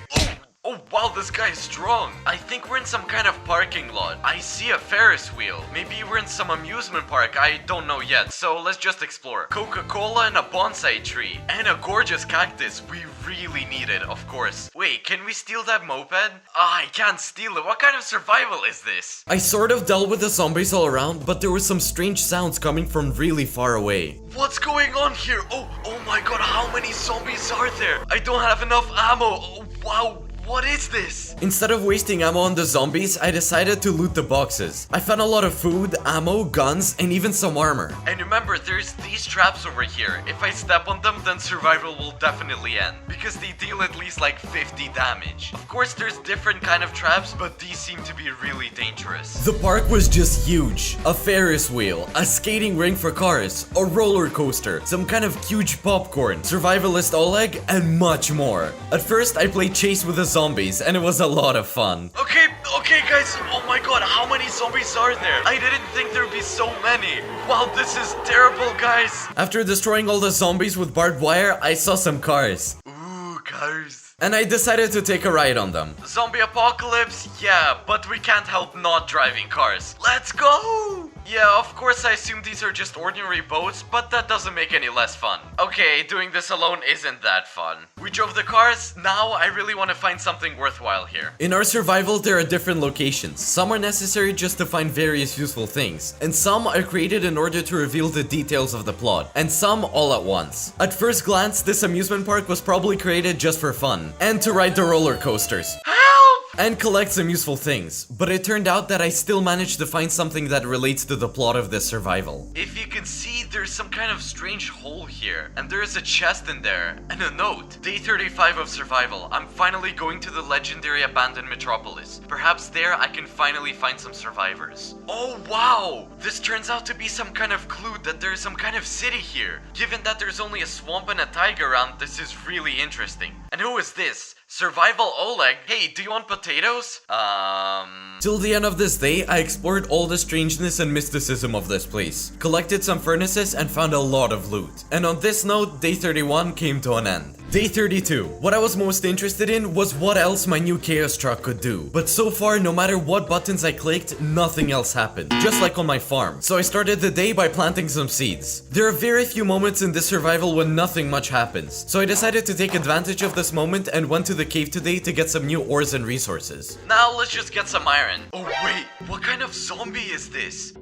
Oh wow, this guy is strong. I think we're in some kind of parking lot. I see a Ferris wheel. Maybe we're in some amusement park. I don't know yet. So let's just explore. Coca-Cola and a bonsai tree. And a gorgeous cactus. We really need it, of course. Wait, can we steal that moped? I can't steal it. What kind of survival is this? I sort of dealt with the zombies all around, but there were some strange sounds coming from really far away. What's going on here? Oh my god, how many zombies are there? I don't have enough ammo. Oh wow. what is this? Instead of wasting ammo on the zombies, I decided to loot the boxes. I found a lot of food, ammo, guns, and even some armor. And remember, there's these traps over here. If I step on them, then survival will definitely end, because they deal at least like 50 damage. Of course, there's different kind of traps, but these seem to be really dangerous. The park was just huge. A Ferris wheel, a skating rink for cars, a roller coaster, some kind of huge popcorn, survivalist Oleg, and much more. At first, I played chase with the zombies, and it was a lot of fun. Okay guys, oh my god, how many zombies are there? I didn't think there'd be so many. Wow, this is terrible, guys. After destroying all the zombies with barbed wire, I saw some cars. Ooh, cars. And I decided to take a ride on them. Zombie apocalypse? Yeah, but we can't help not driving cars. Let's go! Yeah, of course I assume these are just ordinary boats, but that doesn't make any less fun. Okay, doing this alone isn't that fun. We drove the cars, now I really want to find something worthwhile here. In our survival, there are different locations. Some are necessary just to find various useful things, and some are created in order to reveal the details of the plot, and some all at once. At first glance, this amusement park was probably created just for fun, and to ride the roller coasters. And collect some useful things, but it turned out that I still managed to find something that relates to the plot of this survival. If you can see, there's some kind of strange hole here, and there is a chest in there, and a note. Day 35 of survival. I'm finally going to the legendary abandoned metropolis. Perhaps there I can finally find some survivors. Oh wow! This turns out to be some kind of clue that there is some kind of city here. Given that there's only a swamp and a tiger around, this is really interesting. And who is this? Survival Oleg? Hey, do you want potatoes? Till the end of this day, I explored all the strangeness and mysticism of this place, collected some furnaces, and found a lot of loot. And on this note, day 31 came to an end. Day 32. What I was most interested in was what else my new Chaos truck could do. But so far, no matter what buttons I clicked, nothing else happened. Just like on my farm. So I started the day by planting some seeds. There are very few moments in this survival when nothing much happens. So I decided to take advantage of this moment and went to the cave today to get some new ores and resources. Now let's just get some iron. Oh wait, what kind of zombie is this?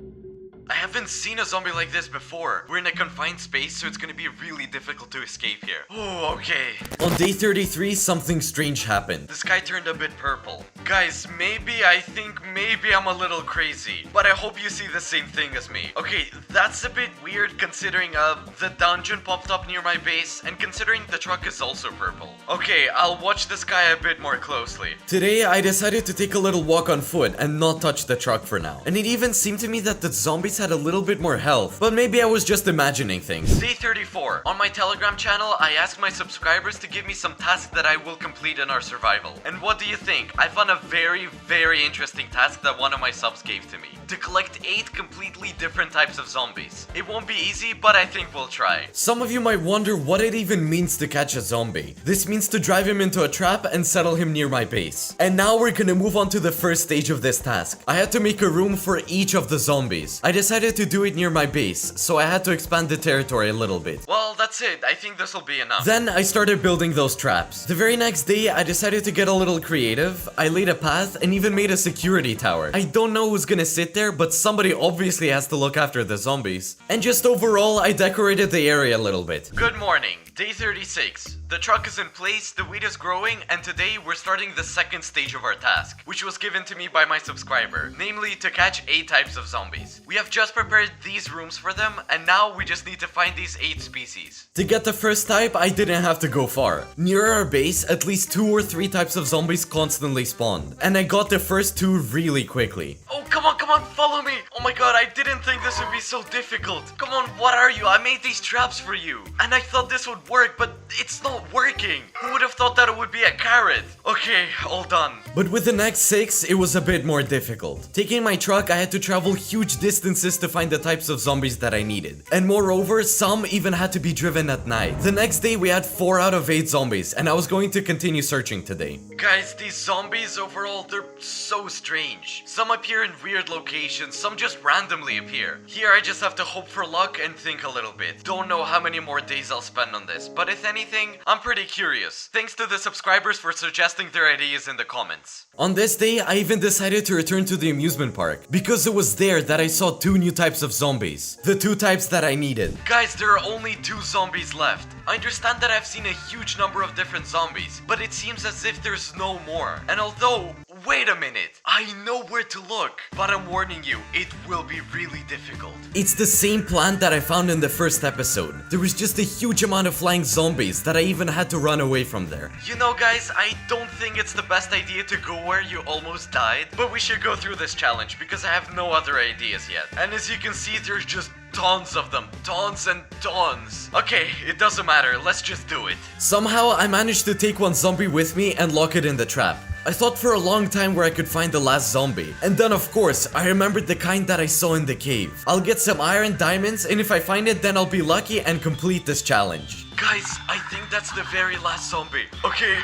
I haven't seen a zombie like this before. We're in a confined space, so it's gonna be really difficult to escape here. Oh, okay. On day 33, something strange happened. The sky turned a bit purple. Guys, I think maybe I'm a little crazy, but I hope you see the same thing as me. Okay, that's a bit weird considering the dungeon popped up near my base, and considering the truck is also purple. Okay, I'll watch the sky a bit more closely. Today, I decided to take a little walk on foot and not touch the truck for now. And it even seemed to me that the zombies had a little bit more health, but maybe I was just imagining things. Day 34. On my Telegram channel, I asked my subscribers to give me some tasks that I will complete in our survival. And what do you think? I found a very interesting task that one of my subs gave to me. To collect 8 completely different types of zombies. It won't be easy, but I think we'll try. Some of you might wonder what it even means to catch a zombie. This means to drive him into a trap and settle him near my base. And now we're gonna move on to the first stage of this task. I had to make a room for each of the zombies. I decided to do it near my base, so I had to expand the territory a little bit. Well, that's it. I think this will be enough. Then I started building those traps. The very next day, I decided to get a little creative. I laid a path and even made a security tower. I don't know who's gonna sit there, but somebody obviously has to look after the zombies. And just overall, I decorated the area a little bit. Good morning. Day 36. The truck is in place, the wheat is growing, and today we're starting the second stage of our task, which was given to me by my subscriber, namely to catch 8 types of zombies. We have just prepared these rooms for them, and now we just need to find these 8 species. To get the first type, I didn't have to go far. Near our base, at least 2 or 3 types of zombies constantly spawned, and I got the first 2 really quickly. Oh, come on, follow me! Oh my god, I didn't think this would be so difficult. Come on, what are you? I made these traps for you. And I thought this would work, but it's not working. Who would have thought that it would be a carrot? Okay, all done. But with the next 6, it was a bit more difficult. Taking my truck, I had to travel huge distances to find the types of zombies that I needed. And moreover, some even had to be driven at night. The next day, we had 4 out of 8 zombies, and I was going to continue searching today. Guys, these zombies overall, they're so strange. Some appear in weird locations, some just randomly appear. Here, I just have to hope for luck and think a little bit. Don't know how many more days I'll spend on this, but if anything, I'm pretty curious. Thanks to the subscribers for suggesting their ideas in the comments. On this day, I even decided to return to the amusement park, because it was there that I saw 2 new types of zombies. The 2 types that I needed. Guys, there are only 2 zombies left. I understand that I've seen a huge number of different zombies, but it seems as if there's no more. And although, wait a minute, I know where to look, but I'm warning you, it will be really difficult. It's the same plant that I found in the first episode. There was just a huge amount of flying zombies that I even had to run away from there. You know guys, I don't think it's the best idea to go where you almost died, but we should go through this challenge because I have no other ideas yet. And as you can see, there's just tons of them. Tons and tons. Okay, it doesn't matter. Let's just do it. Somehow, I managed to take one zombie with me and lock it in the trap. I thought for a long time where I could find the last zombie. And then of course, I remembered the kind that I saw in the cave. I'll get some iron diamonds, and if I find it, then I'll be lucky and complete this challenge. Guys, I think that's the very last zombie. Okay,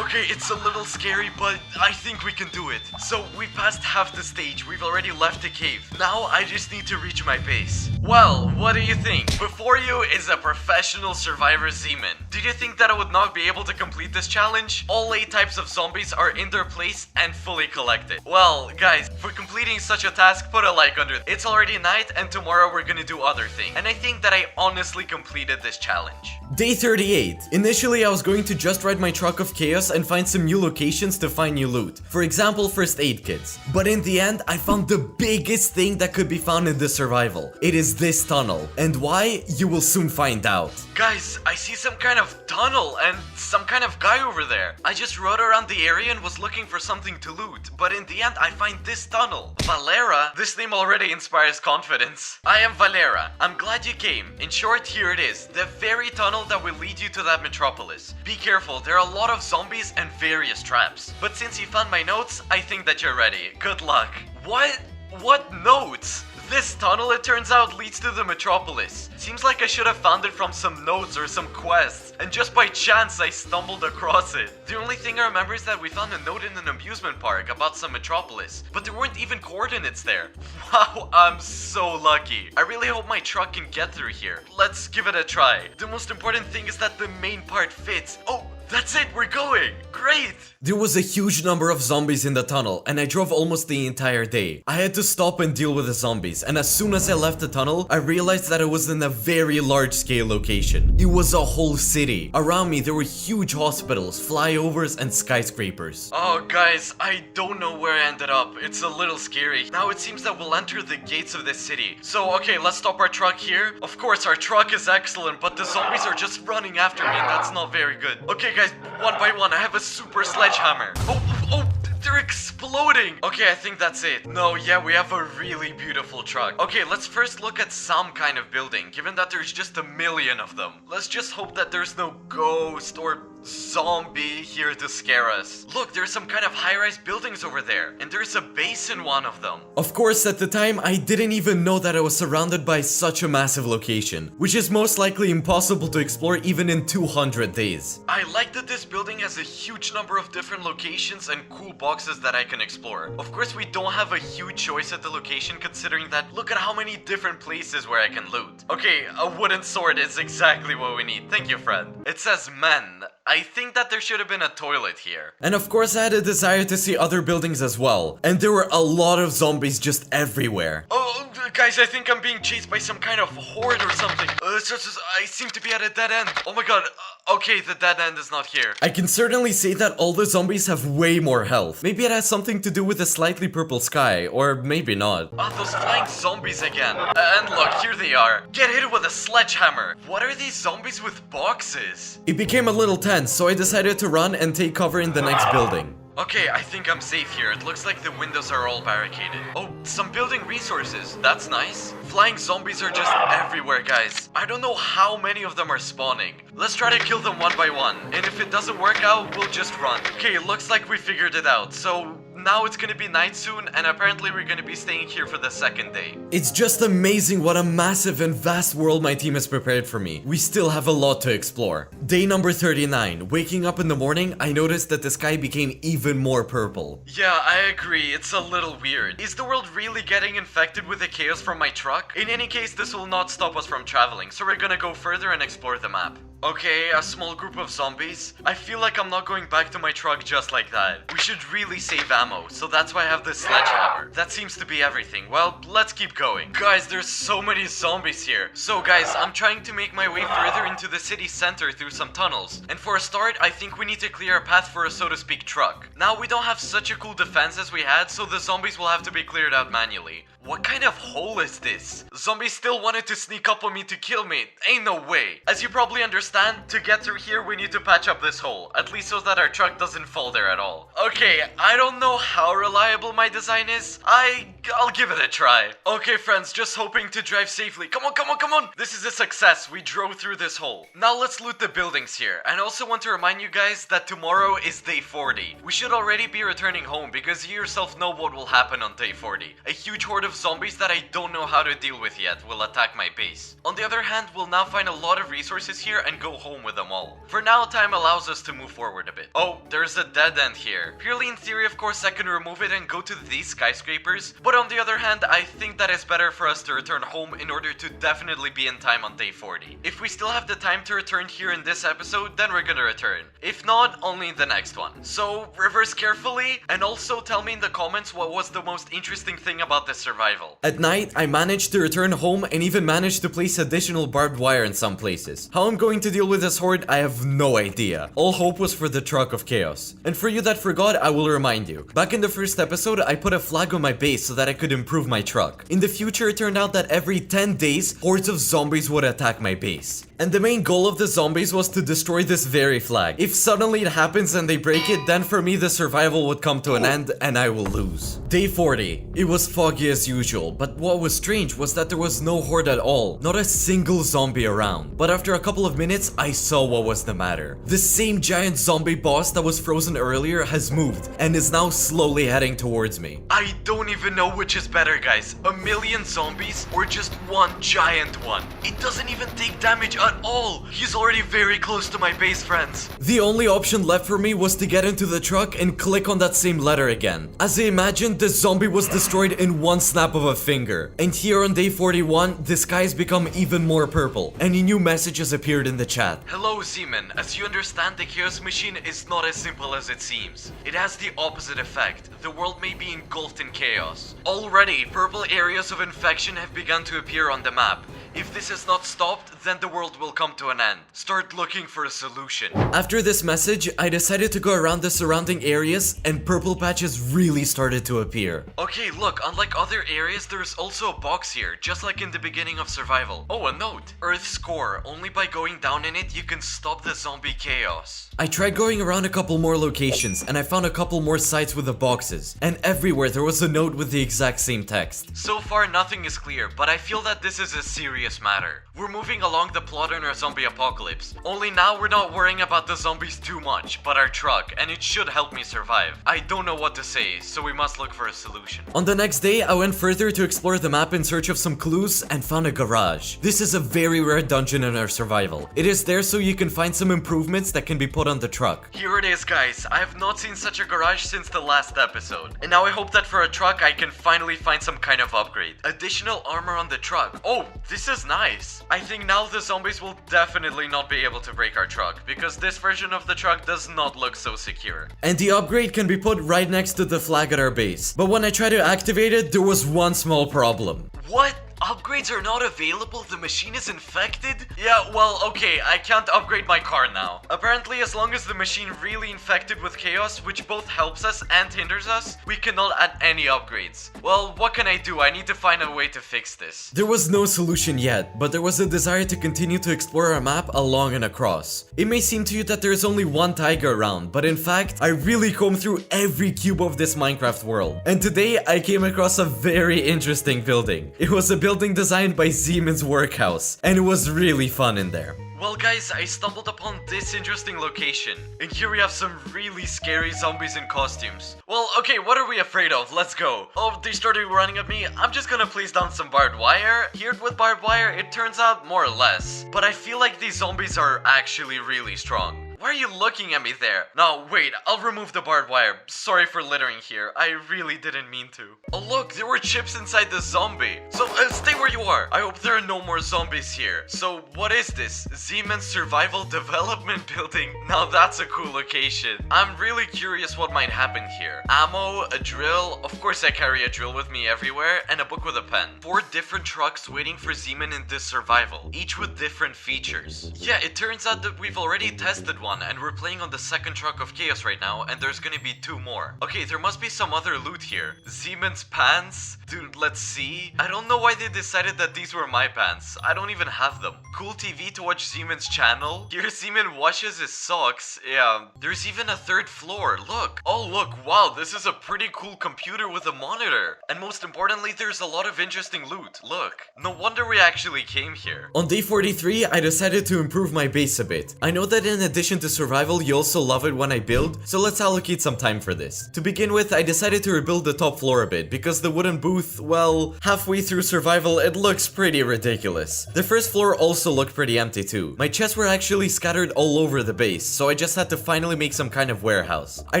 it's a little scary, but I think we can do it. So, we passed half the stage. We've already left the cave. Now, I just need to reach my base. Well, what do you think? Before you is a professional survivor Z-Man. Did you think that I would not be able to complete this challenge? All 8 types of zombies are in their place and fully collected. Well, guys, for completing such a task, put a like under it. It's already night, and tomorrow we're gonna do other things. And I think that I honestly completed this challenge. Day 38. Initially, I was going to just ride my truck of chaos and find some new locations to find new loot. For example, first aid kits. But in the end, I found the biggest thing that could be found in this survival. It is this tunnel. And why? You will soon find out. Guys, I see some kind of tunnel and some kind of guy over there. I just rode around the area and was looking for something to loot. But in the end, I find this tunnel. Valera? This name already inspires confidence. I am Valera. I'm glad you came. In short, here it is. The very tunnel that will lead you to that metropolis. Be careful, there are a lot of zombies and various traps. But since you found my notes, I think that you're ready. Good luck. What? What notes? This tunnel, it turns out, leads to the metropolis. Seems like I should have found it from some notes or some quests, and just by chance I stumbled across it. The only thing I remember is that we found a note in an amusement park about some metropolis, but there weren't even coordinates there. Wow, I'm so lucky. I really hope my truck can get through here. Let's give it a try. The most important thing is that the main part fits. Oh, that's it, we're going! Great! There was a huge number of zombies in the tunnel, and I drove almost the entire day. I had to stop and deal with the zombies, and as soon as I left the tunnel, I realized that I was in a very large-scale location. It was a whole city. Around me, there were huge hospitals, flyovers, and skyscrapers. Oh, guys, I don't know where I ended up. It's a little scary. Now it seems that we'll enter the gates of this city. So, okay, let's stop our truck here. Of course, our truck is excellent, but the zombies are just running after me, and that's not very good. Okay, guys, one by one, I have a super sledgehammer. Oh, they're exploding. Okay, I think that's it. No, yeah, we have a really beautiful truck. Okay, let's first look at some kind of building, given that there's just a million of them. Let's just hope that there's no ghost or zombie here to scare us. Look, there's some kind of high-rise buildings over there, and there's a base in one of them. Of course, at the time, I didn't even know that I was surrounded by such a massive location, which is most likely impossible to explore even in 200 days. I like that this building has a huge number of different locations and cool boxes that I can explore. Of course, we don't have a huge choice at the location, considering that look at how many different places where I can loot. Okay, a wooden sword is exactly what we need. Thank you, friend. It says men. I think that there should have been a toilet here. And of course, I had a desire to see other buildings as well. And there were a lot of zombies just everywhere. Oh, guys, I think I'm being chased by some kind of horde or something. I seem to be at a dead end. Oh my god. Okay, the dead end is not here. I can certainly say that all the zombies have way more health. Maybe it has something to do with the slightly purple sky, or maybe not. Ah, those flying zombies again. And look, here they are. Get hit with a sledgehammer. What are these zombies with boxes? It became a little tense, so I decided to run and take cover in the next building. Okay, I think I'm safe here. It looks like the windows are all barricaded. Oh, some building resources. That's nice. Flying zombies are just everywhere, guys. I don't know how many of them are spawning. Let's try to kill them one by one. And if it doesn't work out, we'll just run. Okay, it looks like we figured it out. So now it's gonna be night soon, and apparently we're gonna be staying here for the second day. It's just amazing what a massive and vast world my team has prepared for me. We still have a lot to explore. Day number 39. Waking up in the morning, I noticed that the sky became even more purple. Yeah, I agree. It's a little weird. Is the world really getting infected with the chaos from my truck? In any case, this will not stop us from traveling, so we're gonna go further and explore the map. Okay, a small group of zombies. I feel like I'm not going back to my truck just like that. We should really save ammo, so that's why I have this sledgehammer. That seems to be everything. Well, let's keep going. Guys, there's so many zombies here. So guys, I'm trying to make my way further into the city center through some tunnels. And for a start, I think we need to clear a path for a so to speak truck. Now, we don't have such a cool defense as we had, so the zombies will have to be cleared out manually. What kind of hole is this? Zombies still wanted to sneak up on me to kill me. Ain't no way. As you probably understand, to get through here we need to patch up this hole. At least so that our truck doesn't fall there at all. Okay, I don't know how reliable my design is. I'll give it a try. Okay friends, just hoping to drive safely. Come on, come on, come on. This is a success. We drove through this hole. Now let's loot the buildings here. And I also want to remind you guys that tomorrow is day 40. We should already be returning home because you yourself know what will happen on day 40. A huge horde of zombies that I don't know how to deal with yet will attack my base. On the other hand, we'll now find a lot of resources here and go home with them all. For now, time allows us to move forward a bit. Oh, there's a dead end here. Purely in theory, of course, I can remove it and go to these skyscrapers. But on the other hand, I think that it's better for us to return home in order to definitely be in time on day 40. If we still have the time to return here in this episode, then we're gonna return. If not, only in the next one. So, reverse carefully, and also tell me in the comments what was the most interesting thing about this survival. At night, I managed to return home and even managed to place additional barbed wire in some places. How I'm going to deal with this horde, I have no idea. All hope was for the truck of chaos. And for you that forgot, I will remind you. Back in the first episode, I put a flag on my base so that I could improve my truck. In the future, it turned out that every 10 days, hordes of zombies would attack my base. And the main goal of the zombies was to destroy this very flag. If suddenly it happens and they break it, then for me the survival would come to an end and I will lose. Day 40. It was foggy as usual, but what was strange was that there was no horde at all. Not a single zombie around. But after a couple of minutes, I saw what was the matter. The same giant zombie boss that was frozen earlier has moved and is now slowly heading towards me. I don't even know which is better, guys. A million zombies or just one giant one. It doesn't even take damage at all. He's already very close to my base, friends. The only option left for me was to get into the truck and click on that same letter again. As I imagined, the zombie was destroyed in one snap of a finger. And here on day 41, the skies become even more purple, and a new message has appeared in the chat. Hello, Seaman. As you understand, the Chaos Machine is not as simple as it seems. It has the opposite effect. The world may be engulfed in chaos. Already, purple areas of infection have begun to appear on the map. If this is not stopped, then the world will come to an end. Start looking for a solution. After this message, I decided to go around the surrounding areas and purple patches really started to appear. Okay, look, unlike other areas, there's also a box here, just like in the beginning of survival. Oh, a note. Earth's core. Only by going down in it, you can stop the zombie chaos. I tried going around a couple more locations and I found a couple more sites with the boxes. And everywhere there was a note with the exact same text. So far, nothing is clear, but I feel that this is a serious matter. We're moving along the plot in our zombie apocalypse. Only now we're not worrying about the zombies too much, but our truck, and it should help me survive. I don't know what to say, so we must look for a solution. On the next day, I went further to explore the map in search of some clues and found a garage. This is a very rare dungeon in our survival. It is there so you can find some improvements that can be put on the truck. Here it is, guys. I have not seen such a garage since the last episode. And now I hope that for a truck I can finally find some kind of upgrade. Additional armor on the truck. Oh, this is nice. I think now the zombies will definitely not be able to break our truck, because this version of the truck does not look so secure. And the upgrade can be put right next to the flag at our base. But when I tried to activate it, there was one small problem. What? Upgrades are not available? The machine is infected? Yeah, well, okay, I can't upgrade my car now. Apparently, as long as the machine really infected with chaos, which both helps us and hinders us, we cannot add any upgrades. Well, what can I do? I need to find a way to fix this. There was no solution yet, but there was a desire to continue to explore our map along and across. It may seem to you that there is only one taiga around, but in fact, I really combed through every cube of this Minecraft world. And today, I came across a very interesting building. It was a building designed by Siemens Workhouse, and it was really fun in there. Well guys, I stumbled upon this interesting location, and here we have some really scary zombies in costumes. Well, okay, what are we afraid of? Let's go. Oh, they started running at me. I'm just gonna place down some barbed wire. Here with barbed wire, it turns out more or less. But I feel like these zombies are actually really strong. Why are you looking at me there? No, wait, I'll remove the barbed wire. Sorry for littering here. I really didn't mean to. Oh look, there were chips inside the zombie. So stay where you are. I hope there are no more zombies here. So what is this? Siemens Survival Development Building? Now that's a cool location. I'm really curious what might happen here. Ammo, a drill. Of course I carry a drill with me everywhere, and a book with a pen. 4 different trucks waiting for Zeman in this survival, each with different features. Yeah, it turns out that we've already tested one, and we're playing on the second truck of chaos right now, and there's gonna be 2 more. Okay, there must be some other loot here. Zeman's pants? Dude, let's see. I don't know why they decided that these were my pants. I don't even have them. Cool TV to watch Zeman's channel. Here Zeman washes his socks. Yeah, there's even a 3rd floor. Look. Oh look, wow, this is a pretty cool computer with a monitor. And most importantly, there's a lot of interesting loot. Look. No wonder we actually came here. On day 43, I decided to improve my base a bit. I know that in addition to survival, you also love it when I build, so let's allocate some time for this. To begin with, I decided to rebuild the top floor a bit, because the wooden booth, well, halfway through survival, it looks pretty ridiculous. The first floor also looked pretty empty too. My chests were actually scattered all over the base, so I just had to finally make some kind of warehouse. I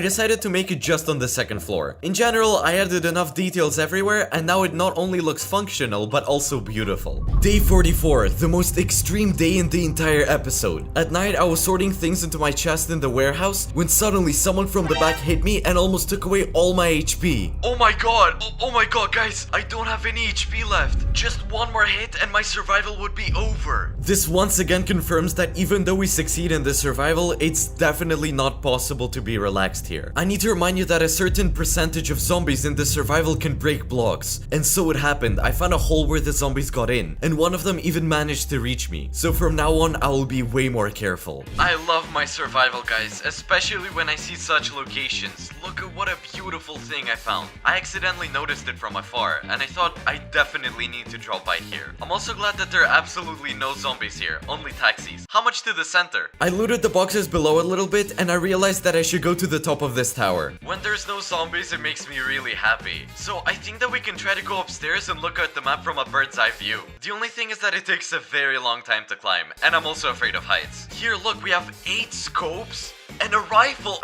decided to make it just on the second floor. In general, I added enough details everywhere, and now it not only looks functional, but also beautiful. Day 44, the most extreme day in the entire episode. At night, I was sorting things into my chest in the warehouse, when suddenly someone from the back hit me and almost took away all my HP. Oh my god, guys, I don't have any HP left. Just one more hit and my survival would be over. This once again confirms that even though we succeed in this survival, it's definitely not possible to be relaxed here. I need to remind you that a certain percentage of zombies in this survival can break blocks. And so it happened, I found a hole where the zombies got in, and one of them even managed to reach me. So from now on, I will be way more careful. I love my survival, guys, especially when I see such locations. Look at what a beautiful thing I found. I accidentally noticed it from afar, and I thought I definitely need to drop by here. I'm also glad that there are absolutely no zombies here, only taxis. How much to the center? I looted the boxes below a little bit, and I realized that I should go to the top of this tower. When there's no zombies, it makes me really happy. So I think that we can try to go upstairs and look at the map from a bird's eye view. The only thing is that it takes a very long time to climb, and I'm also afraid of heights. Here, look, we have 8 scopes and a rifle.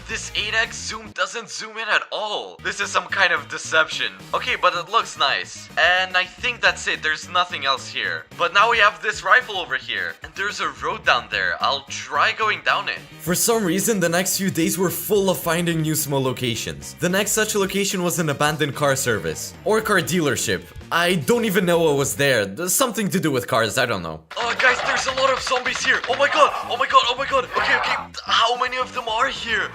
This 8x zoom doesn't zoom in at all. This is some kind of deception. Okay, but it looks nice. And I think that's it. There's nothing else here. But now we have this rifle over here. And there's a road down there. I'll try going down it. For some reason, the next few days were full of finding new small locations. The next such location was an abandoned car service. Or car dealership. I don't even know what was there. There's something to do with cars, I don't know. Guys, there's a lot of zombies here. Oh my god, oh my god, oh my god. Okay, how many of them are here?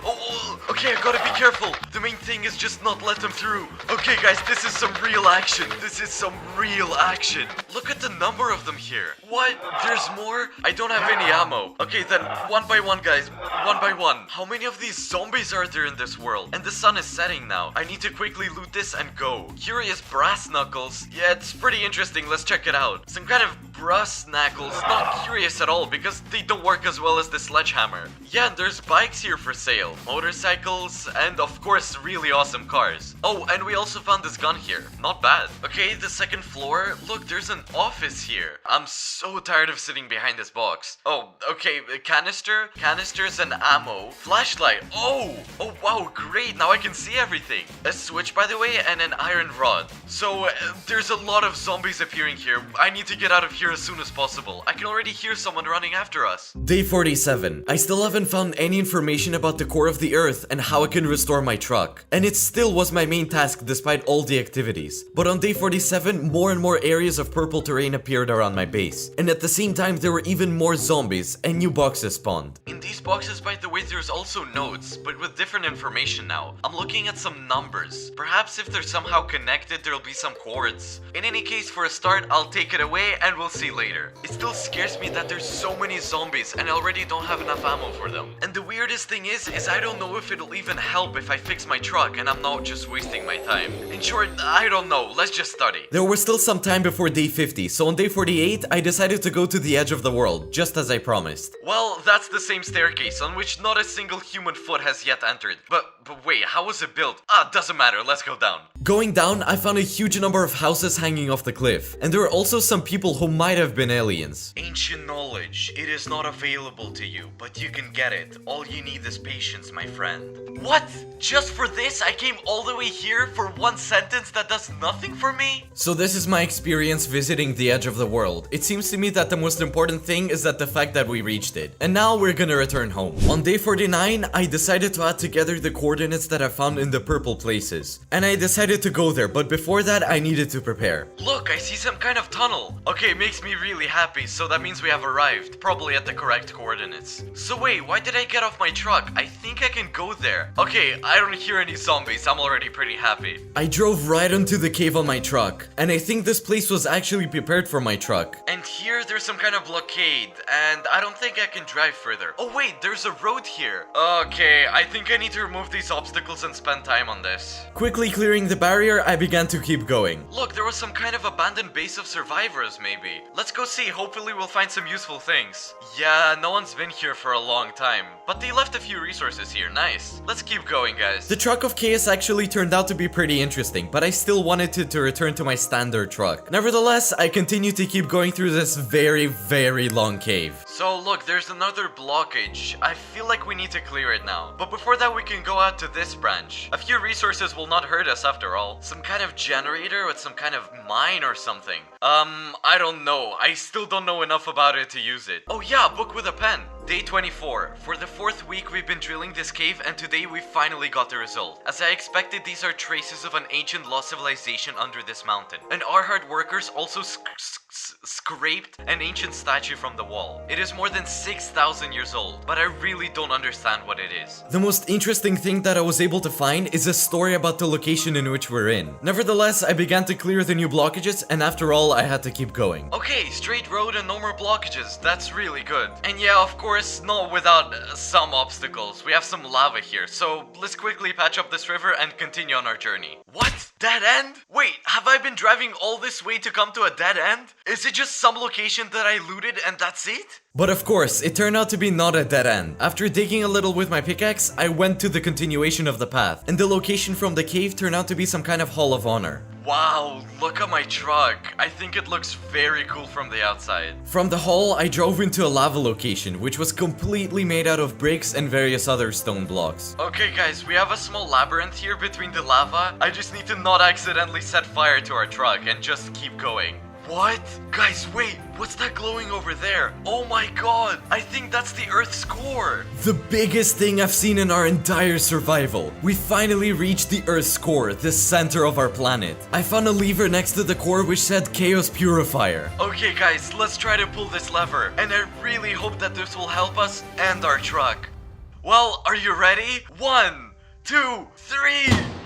Okay, I gotta be careful. The main thing is just not let them through. Okay, guys, this is some real action. This is some real action. Look at the number of them here. What? There's more? I don't have any ammo. Okay, then one by one, guys. One by one. How many of these zombies are there in this world? And the sun is setting now. I need to quickly loot this and go. Curious brass knuckles. Yeah, it's pretty interesting. Let's check it out. Some kind of brass knuckles. Not curious at all because they don't work as well as the sledgehammer. Yeah, and there's bikes here for sale. Motorcycles, and of course, really awesome cars. Oh, and we also found this gun here. Not bad. Okay, the second floor. Look, there's an office here. I'm so tired of sitting behind this box. Oh, okay, canisters and ammo. Flashlight. Oh, wow, great. Now I can see everything. A switch, by the way, and an iron rod. So, there's a lot of zombies appearing here. I need to get out of here as soon as possible. I can already hear someone running after us. Day 47. I still haven't found any information about the core of the earth and how I can restore my truck. And it still was my main task despite all the activities. But on day 47, more and more areas of purple terrain appeared around my base. And at the same time, there were even more zombies and new boxes spawned. In these boxes, by the way, there's also notes, but with different information now. I'm looking at some numbers. Perhaps if they're somehow connected, there'll be some chords. In any case, for a start, I'll take it away and we'll see later. It still scares me that there's so many zombies and I already don't have enough ammo for them. And the weirdest thing is I don't know if it'll even help if I fix my truck and I'm not just wasting my time. In short, I don't know. Let's just study. There was still some time before day 50, so on day 48, I decided to go to the edge of the world, just as I promised. Well, that's the same staircase on which not a single human foot has yet entered. But but wait, how was it built? Doesn't matter, let's go down. Going down, I found a huge number of houses hanging off the cliff, and there were also some people who might have been aliens. Ancient knowledge, it is not available to you, but you can get it. All you need is patience, my friend. What? Just for this, I came all the way here for one sentence that does nothing for me? So this is my experience visiting the edge of the world. It seems to me that the most important thing is that the fact that we reached it. And now we're gonna return home. On day 49, I decided to add together the coordinates that I found in the purple places. And I decided to go there, but before that, I needed to prepare. Look, I see some kind of tunnel. Okay, makes me really happy, so that means we have arrived, probably at the correct coordinates. So wait, why did I get off my truck? I think I can go there. Okay, I don't hear any zombies, I'm already pretty happy. I drove right onto the cave on my truck, and I think this place was actually prepared for my truck. And here there's some kind of blockade, and I don't think I can drive further. Oh wait, there's a road here. Okay, I think I need to remove these obstacles and spend time on this. Quickly clearing the barrier, I began to keep going. Look, there was some kind of abandoned base of survivors, maybe. Let's go see, hopefully we'll find some useful things. Yeah, no one's been here for a long time, but they left a few resources here, nice. Let's keep going, guys. The truck of chaos actually turned out to be pretty interesting, but I still wanted it to return to my standard truck. Nevertheless, I continued to keep going through this very long cave. So look, there's another blockage. I feel like we need to clear it now. But before that, we can go out to this branch. A few resources will not hurt us after all. Some kind of generator with some kind of mine or something. I don't know. I still don't know enough about it to use it. Oh yeah, book with a pen. Day 24. For the 4th week, we've been drilling this cave, and today we finally got the result. As I expected, these are traces of an ancient lost civilization under this mountain. And our hard workers also scraped an ancient statue from the wall. It is more than 6,000 years old, but I really don't understand what it is. The most interesting thing that I was able to find is a story about the location in which we're in. Nevertheless, I began to clear the new blockages, and after all, I had to keep going. Okay, straight road and no more blockages. That's really good. And yeah, of course, not without some obstacles. We have some lava here, so let's quickly patch up this river and continue on our journey. What? Dead end? Wait, have I been driving all this way to come to a dead end? Is it just some location that I looted and that's it? But of course, it turned out to be not a dead end. After digging a little with my pickaxe, I went to the continuation of the path, and the location from the cave turned out to be some kind of hall of honor. Wow, look at my truck. I think it looks very cool from the outside. From the hall, I drove into a lava location, which was completely made out of bricks and various other stone blocks. Okay guys, we have a small labyrinth here between the lava. I just need to not accidentally set fire to our truck and just keep going. What? Guys, wait, what's that glowing over there? Oh my god, I think that's the Earth's core. The biggest thing I've seen in our entire survival. We finally reached the Earth's core, the center of our planet. I found a lever next to the core which said Chaos Purifier. Okay guys, let's try to pull this lever, and I really hope that this will help us and our truck. Well, are you ready? 1, 2, 3,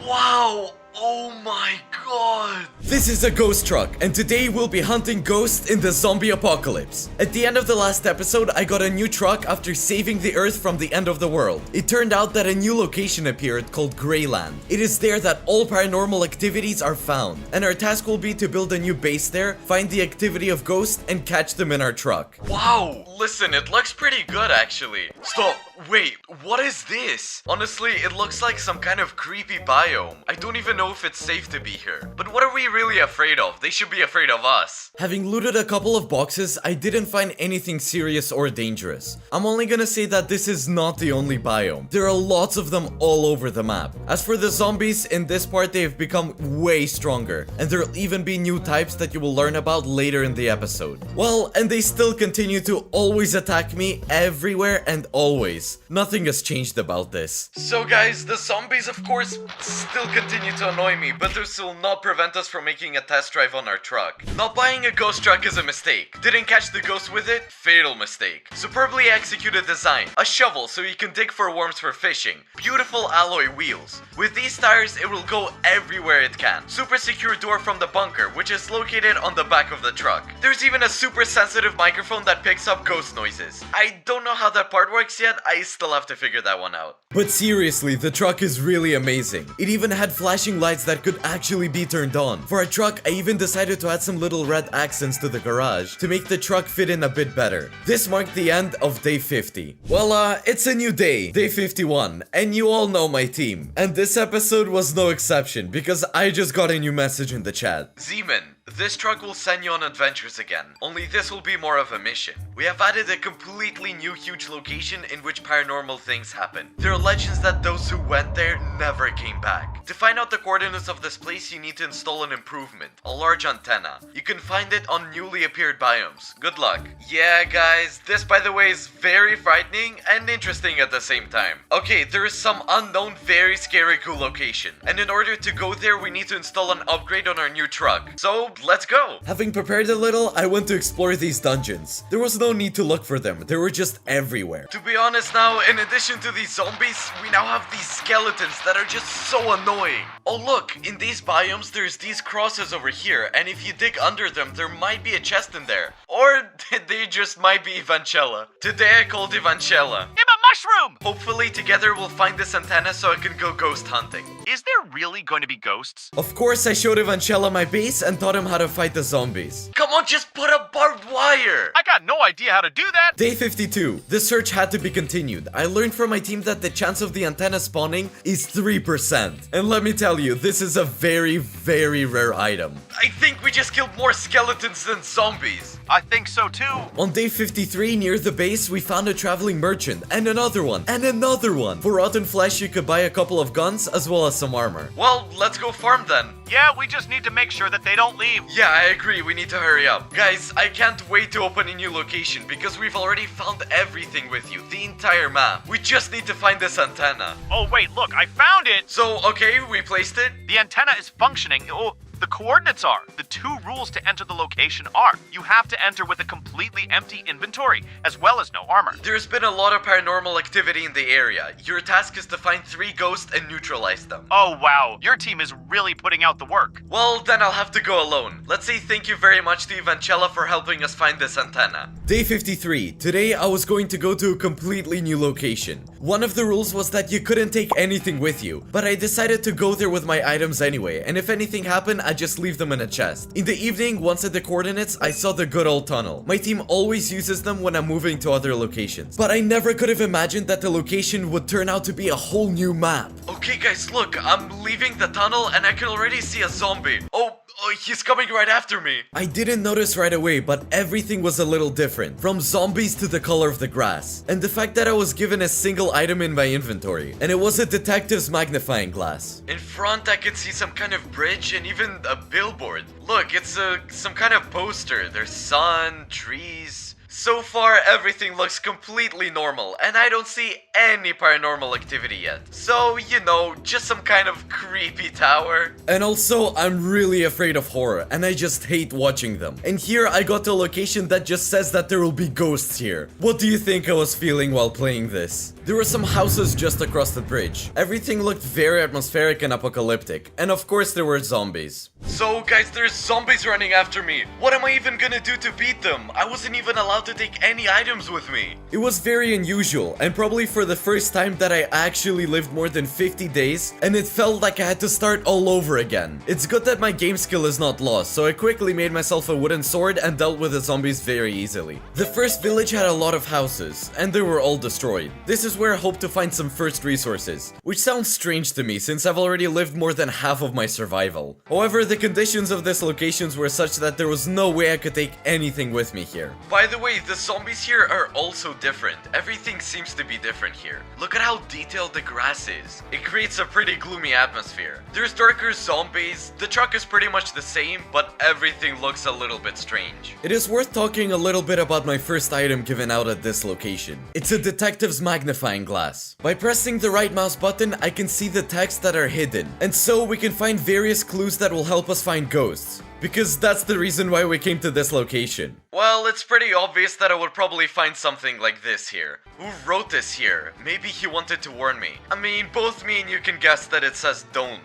wow! Oh my god! This is a ghost truck, and today we'll be hunting ghosts in the zombie apocalypse. At the end of the last episode, I got a new truck after saving the Earth from the end of the world. It turned out that a new location appeared called Greyland. It is there that all paranormal activities are found, and our task will be to build a new base there, find the activity of ghosts, and catch them in our truck. Wow! Listen, it looks pretty good actually. Stop! Wait, what is this? Honestly, it looks like some kind of creepy biome. I don't even know if it's safe to be here. But what are we really afraid of? They should be afraid of us. Having looted a couple of boxes, I didn't find anything serious or dangerous. I'm only gonna say that this is not the only biome. There are lots of them all over the map. As for the zombies, in this part they have become way stronger, and there'll even be new types that you will learn about later in the episode. Well, and they still continue to always attack me everywhere and always. Nothing has changed about this. So guys, the zombies of course still continue to annoy me, but this will not prevent us from making a test drive on our truck. Not buying a ghost truck is a mistake. Didn't catch the ghost with it? Fatal mistake. Superbly executed design. A shovel so you can dig for worms for fishing. Beautiful alloy wheels. With these tires, it will go everywhere it can. Super secure door from the bunker, which is located on the back of the truck. There's even a super sensitive microphone that picks up ghost noises. I don't know how that part works yet, I still have to figure that one out. But seriously, the truck is really amazing. It even had flashing lights that could actually be turned on. For a truck, I even decided to add some little red accents to the garage to make the truck fit in a bit better. This marked the end of day 50. Well, it's a new day 51, and you all know my team. And this episode was no exception, because I just got a new message in the chat. Zeman, this truck will send you on adventures again, only this will be more of a mission. We have added a completely new huge location in which paranormal things happen. There are legends that those who went there never came back. To find out the coordinates of this place, you need to install an improvement, a large antenna. You can find it on newly appeared biomes. Good luck. Yeah guys, this by the way is very frightening and interesting at the same time. Okay, there is some unknown very scary cool location, and in order to go there we need to install an upgrade on our new truck. So let's go! Having prepared a little, I went to explore these dungeons. There was no need to look for them, they were just everywhere. To be honest now, in addition to these zombies, we now have these skeletons that are just so annoying. Oh look, in these biomes there's these crosses over here, and if you dig under them there might be a chest in there. Or they just might be Evancella. Today I called Evancella. I'm a mushroom! Hopefully together we'll find this antenna so I can go ghost hunting. Is there really going to be ghosts? Of course, I showed Evancella my base and taught him how to fight the zombies. Come on, just put a barbed wire! I got no idea how to do that! Day 52. The search had to be continued. I learned from my team that the chance of the antenna spawning is 3%. And let me tell you, this is a very, very rare item. I think we just killed more skeletons than zombies. I think so too. On day 53, near the base, we found a traveling merchant, and another one, and another one. For rotten flesh, you could buy a couple of guns, as well as some armor. Well, let's go farm then. Yeah, we just need to make sure that they don't leave. Yeah, I agree, we need to hurry up. Guys, I can't wait to open a new location because we've already found everything with you, the entire map. We just need to find this antenna. Oh wait, look, I found it! So, okay, we placed it. The antenna is functioning. Oh, the coordinates are. The 2 rules to enter the location are: you have to enter with a completely empty inventory, as well as no armor. There's been a lot of paranormal activity in the area. Your task is to find 3 ghosts and neutralize them. Oh wow, your team is really putting out the work. Well, then I'll have to go alone. Let's say thank you very much to Evancella for helping us find this antenna. Day 53. Today, I was going to go to a completely new location. One of the rules was that you couldn't take anything with you, but I decided to go there with my items anyway, and if anything happened, I just leave them in a chest. In the evening, once at the coordinates, I saw the good old tunnel. My team always uses them when I'm moving to other locations, but I never could have imagined that the location would turn out to be a whole new map. Okay guys, look, I'm leaving the tunnel and I can already see a zombie. Oh, he's coming right after me. I didn't notice right away, but everything was a little different, from zombies to the color of the grass, and the fact that I was given a single item in my inventory, and it was a detective's magnifying glass. In front I could see some kind of bridge and even a billboard. Look, it's some kind of poster. There's sun, trees. So far, everything looks completely normal, and I don't see any paranormal activity yet. So, you know, just some kind of creepy tower. And also, I'm really afraid of horror, and I just hate watching them. And here, I got a location that just says that there will be ghosts here. What do you think I was feeling while playing this? There were some houses just across the bridge. Everything looked very atmospheric and apocalyptic. And of course, there were zombies. So, guys, there's zombies running after me. What am I even gonna do to beat them? I wasn't even allowed to take any items with me. It was very unusual, and probably for the first time that I actually lived more than 50 days, and it felt like I had to start all over again. It's good that my game skill is not lost, so I quickly made myself a wooden sword and dealt with the zombies very easily. The first village had a lot of houses, and they were all destroyed. This is where I hope to find some first resources, which sounds strange to me since I've already lived more than half of my survival. However, the conditions of this locations were such that there was no way I could take anything with me here. By the way, the zombies here are also different. Everything seems to be different here. Look at how detailed the grass is. It creates a pretty gloomy atmosphere. There's darker zombies, the truck is pretty much the same, but everything looks a little bit strange. It is worth talking a little bit about my first item given out at this location. It's a detective's magnifying glass. By pressing the right mouse button, I can see the text that are hidden, and so we can find various clues that will help us find ghosts. Because that's the reason why we came to this location. Well, it's pretty obvious that I would probably find something like this here. Who wrote this here? Maybe he wanted to warn me. I mean, both me and you can guess that it says don't.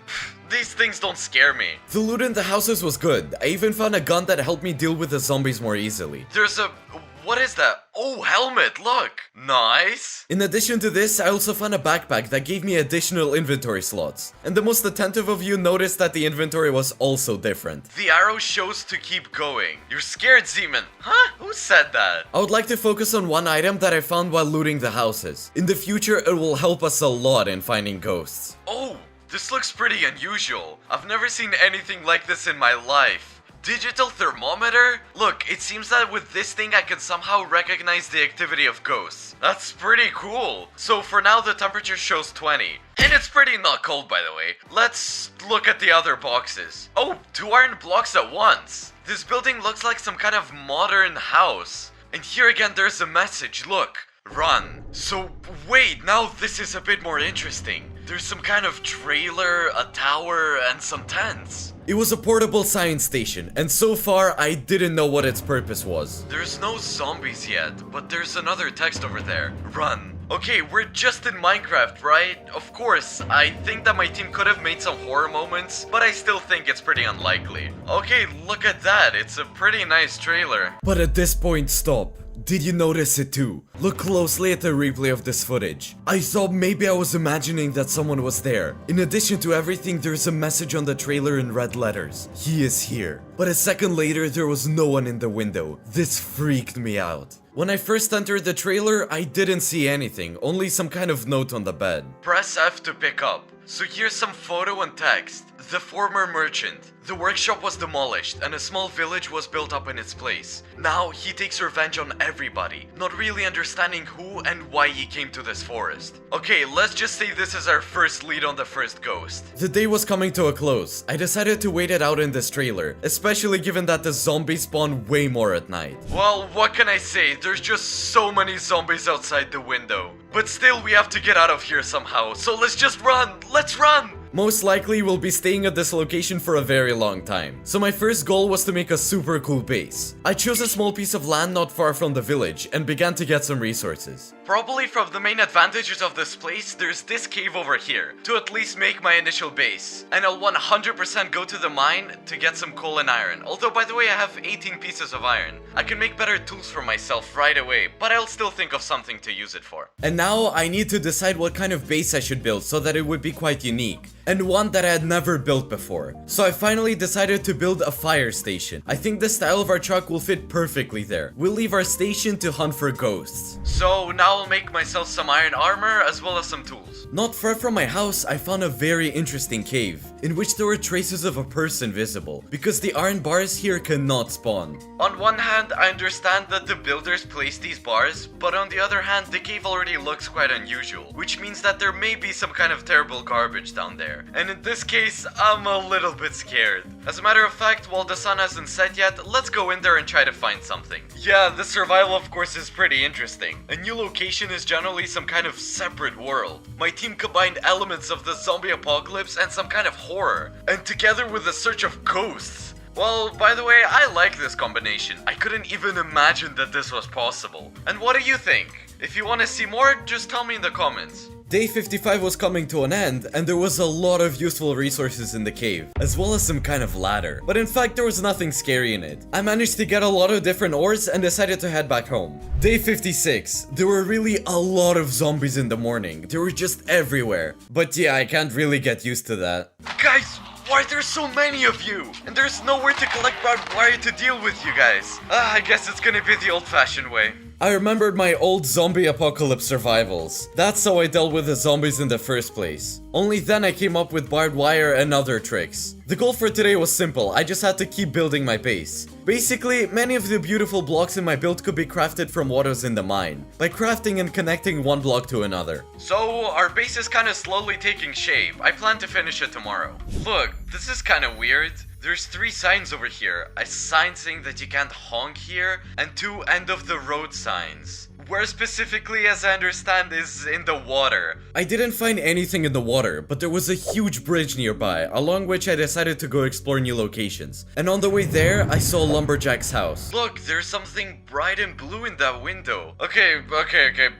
These things don't scare me. The loot in the houses was good. I even found a gun that helped me deal with the zombies more easily. There's a... what is that? Oh, helmet, look! Nice! In addition to this, I also found a backpack that gave me additional inventory slots. And the most attentive of you noticed that the inventory was also different. The arrow shows to keep going. You're scared, Zeman. Huh? Who said that? I would like to focus on one item that I found while looting the houses. In the future, it will help us a lot in finding ghosts. Oh, this looks pretty unusual. I've never seen anything like this in my life. Digital thermometer? Look, it seems that with this thing I can somehow recognize the activity of ghosts. That's pretty cool. So for now the temperature shows 20. And it's pretty not cold, by the way. Let's look at the other boxes. Oh, 2 iron blocks at once. This building looks like some kind of modern house. And here again there's a message, look. Run. So wait, now this is a bit more interesting. There's some kind of trailer, a tower, and some tents. It was a portable science station, and so far I didn't know what its purpose was. There's no zombies yet, but there's another text over there. Run. Okay, we're just in Minecraft, right? Of course, I think that my team could have made some horror moments, but I still think it's pretty unlikely. Okay, look at that, it's a pretty nice trailer. But at this point, stop. Did you notice it too? Look closely at the replay of this footage. I thought maybe I was imagining that someone was there. In addition to everything, there's a message on the trailer in red letters. He is here. But a second later, there was no one in the window. This freaked me out. When I first entered the trailer, I didn't see anything, only some kind of note on the bed. Press F to pick up. So here's some photo and text. The former merchant. The workshop was demolished and a small village was built up in its place. Now he takes revenge on everybody, not really understanding who and why he came to this forest. Okay, let's just say this is our first lead on the first ghost. The day was coming to a close. I decided to wait it out in this trailer, especially given that the zombies spawn way more at night. Well, what can I say? There's just so many zombies outside the window. But still, we have to get out of here somehow, so let's just run! Let's run! Most likely we'll be staying at this location for a very long time. So my first goal was to make a super cool base. I chose a small piece of land not far from the village and began to get some resources. Probably from the main advantages of this place, there's this cave over here, to at least make my initial base. And I'll 100% go to the mine to get some coal and iron. Although, by the way, I have 18 pieces of iron. I can make better tools for myself right away, but I'll still think of something to use it for. And now I need to decide what kind of base I should build so that it would be quite unique. And one that I had never built before. So I finally decided to build a fire station. I think the style of our truck will fit perfectly there. We'll leave our station to hunt for ghosts. So now I'll make myself some iron armor as well as some tools. Not far from my house, I found a very interesting cave, in which there were traces of a person visible, because the iron bars here cannot spawn. On one hand, I understand that the builders placed these bars, but on the other hand, the cave already looks quite unusual, which means that there may be some kind of terrible garbage down there. And in this case, I'm a little bit scared. As a matter of fact, while the sun hasn't set yet, let's go in there and try to find something. Yeah, the survival of course is pretty interesting. A new location is generally some kind of separate world. My team combined elements of the zombie apocalypse and some kind of horror, and together with the search of ghosts. Well, by the way, I like this combination. I couldn't even imagine that this was possible. And what do you think? If you want to see more, just tell me in the comments. Day 55 was coming to an end, and there was a lot of useful resources in the cave, as well as some kind of ladder. But in fact, there was nothing scary in it. I managed to get a lot of different ores and decided to head back home. Day 56. There were really a lot of zombies in the morning. They were just everywhere. But yeah, I can't really get used to that. Guys, why are there so many of you? And there's nowhere to collect barbed wire to deal with you guys. I guess it's gonna be the old-fashioned way. I remembered my old zombie apocalypse survivals. That's how I dealt with the zombies in the first place. Only then I came up with barbed wire and other tricks. The goal for today was simple, I just had to keep building my base. Basically, many of the beautiful blocks in my build could be crafted from what was in the mine, by crafting and connecting one block to another. So, our base is kinda slowly taking shape. I plan to finish it tomorrow. Look, this is kinda weird. There's 3 signs over here. A sign saying that you can't honk here, and 2 end of the road signs. Where specifically, as I understand, is in the water. I didn't find anything in the water, but there was a huge bridge nearby, along which I decided to go explore new locations. And on the way there, I saw Lumberjack's house. Look, there's something bright and blue in that window. Okay,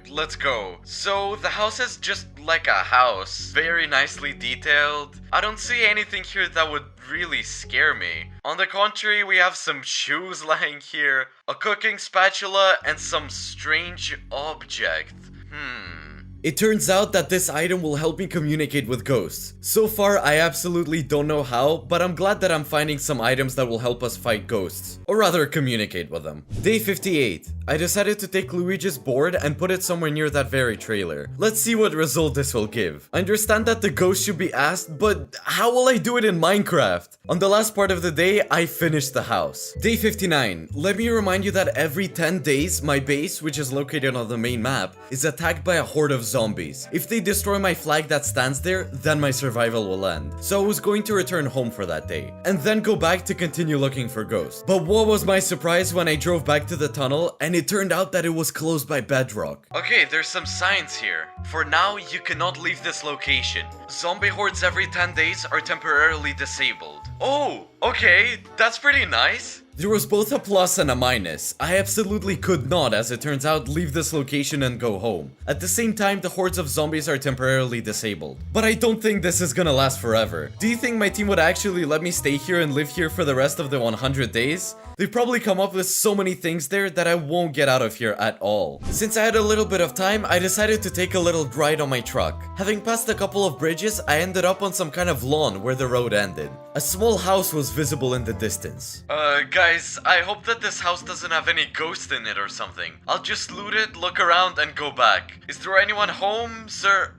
let's go. So, the house is just like a house. Very nicely detailed. I don't see anything here that would really scare me. On the contrary, we have some shoes lying here, a cooking spatula, and some strange object. It turns out that this item will help me communicate with ghosts. So far, I absolutely don't know how, but I'm glad that I'm finding some items that will help us fight ghosts. Or rather, communicate with them. Day 58. I decided to take Luigi's board and put it somewhere near that very trailer. Let's see what result this will give. I understand that the ghost should be asked, but how will I do it in Minecraft? On the last part of the day, I finished the house. Day 59. Let me remind you that every 10 days, my base, which is located on the main map, is attacked by a horde of zombies. If they destroy my flag that stands there, then my survival will end. So I was going to return home for that day, and then go back to continue looking for ghosts. But what was my surprise when I drove back to the tunnel, and it turned out that it was closed by bedrock. Okay, there's some signs here. For now, you cannot leave this location. Zombie hordes every 10 days are temporarily disabled. Oh, okay, that's pretty nice. There was both a plus and a minus. I absolutely could not, as it turns out, leave this location and go home. At the same time, the hordes of zombies are temporarily disabled. But I don't think this is gonna last forever. Do you think my team would actually let me stay here and live here for the rest of the 100 days? They've probably come up with so many things there that I won't get out of here at all. Since I had a little bit of time, I decided to take a little ride on my truck. Having passed a couple of bridges, I ended up on some kind of lawn where the road ended. A small house was visible in the distance. Guys, I hope that this house doesn't have any ghosts in it or something. I'll just loot it, look around, and go back. Is there anyone home, sir?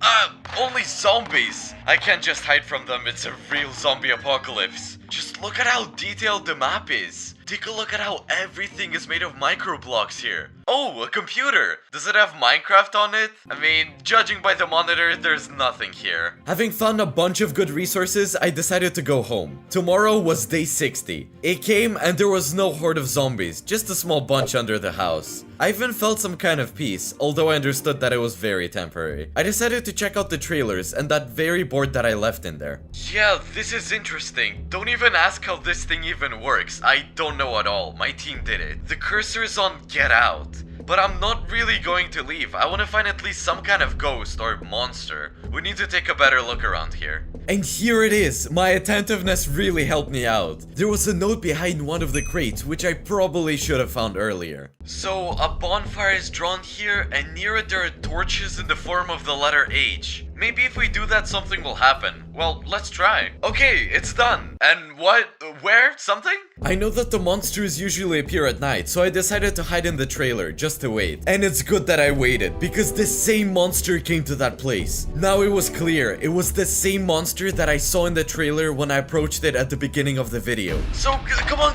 Only zombies. I can't just hide from them, it's a real zombie apocalypse. Just look at how detailed the map is. Take a look at how everything is made of microblocks here. Oh, a computer! Does it have Minecraft on it? I mean, judging by the monitor, there's nothing here. Having found a bunch of good resources, I decided to go home. Tomorrow was day 60. It came and there was no horde of zombies, just a small bunch under the house. I even felt some kind of peace, although I understood that it was very temporary. I decided to check out the trailers and that very board that I left in there. Yeah, this is interesting. Don't even ask how this thing even works. I don't know at all. My team did it. The cursor is on get out. But I'm not really going to leave. I want to find at least some kind of ghost or monster. We need to take a better look around here. And here it is! My attentiveness really helped me out. There was a note behind one of the crates, which I probably should have found earlier. So, a bonfire is drawn here, and near it there are torches in the form of the letter H. Maybe if we do that, something will happen. Well, let's try. Okay, it's done. And what? Where? Something? I know that the monsters usually appear at night, so I decided to hide in the trailer just to wait. And it's good that I waited, because this same monster came to that place. Now it was clear, it was the same monster that I saw in the trailer when I approached it at the beginning of the video. So, come on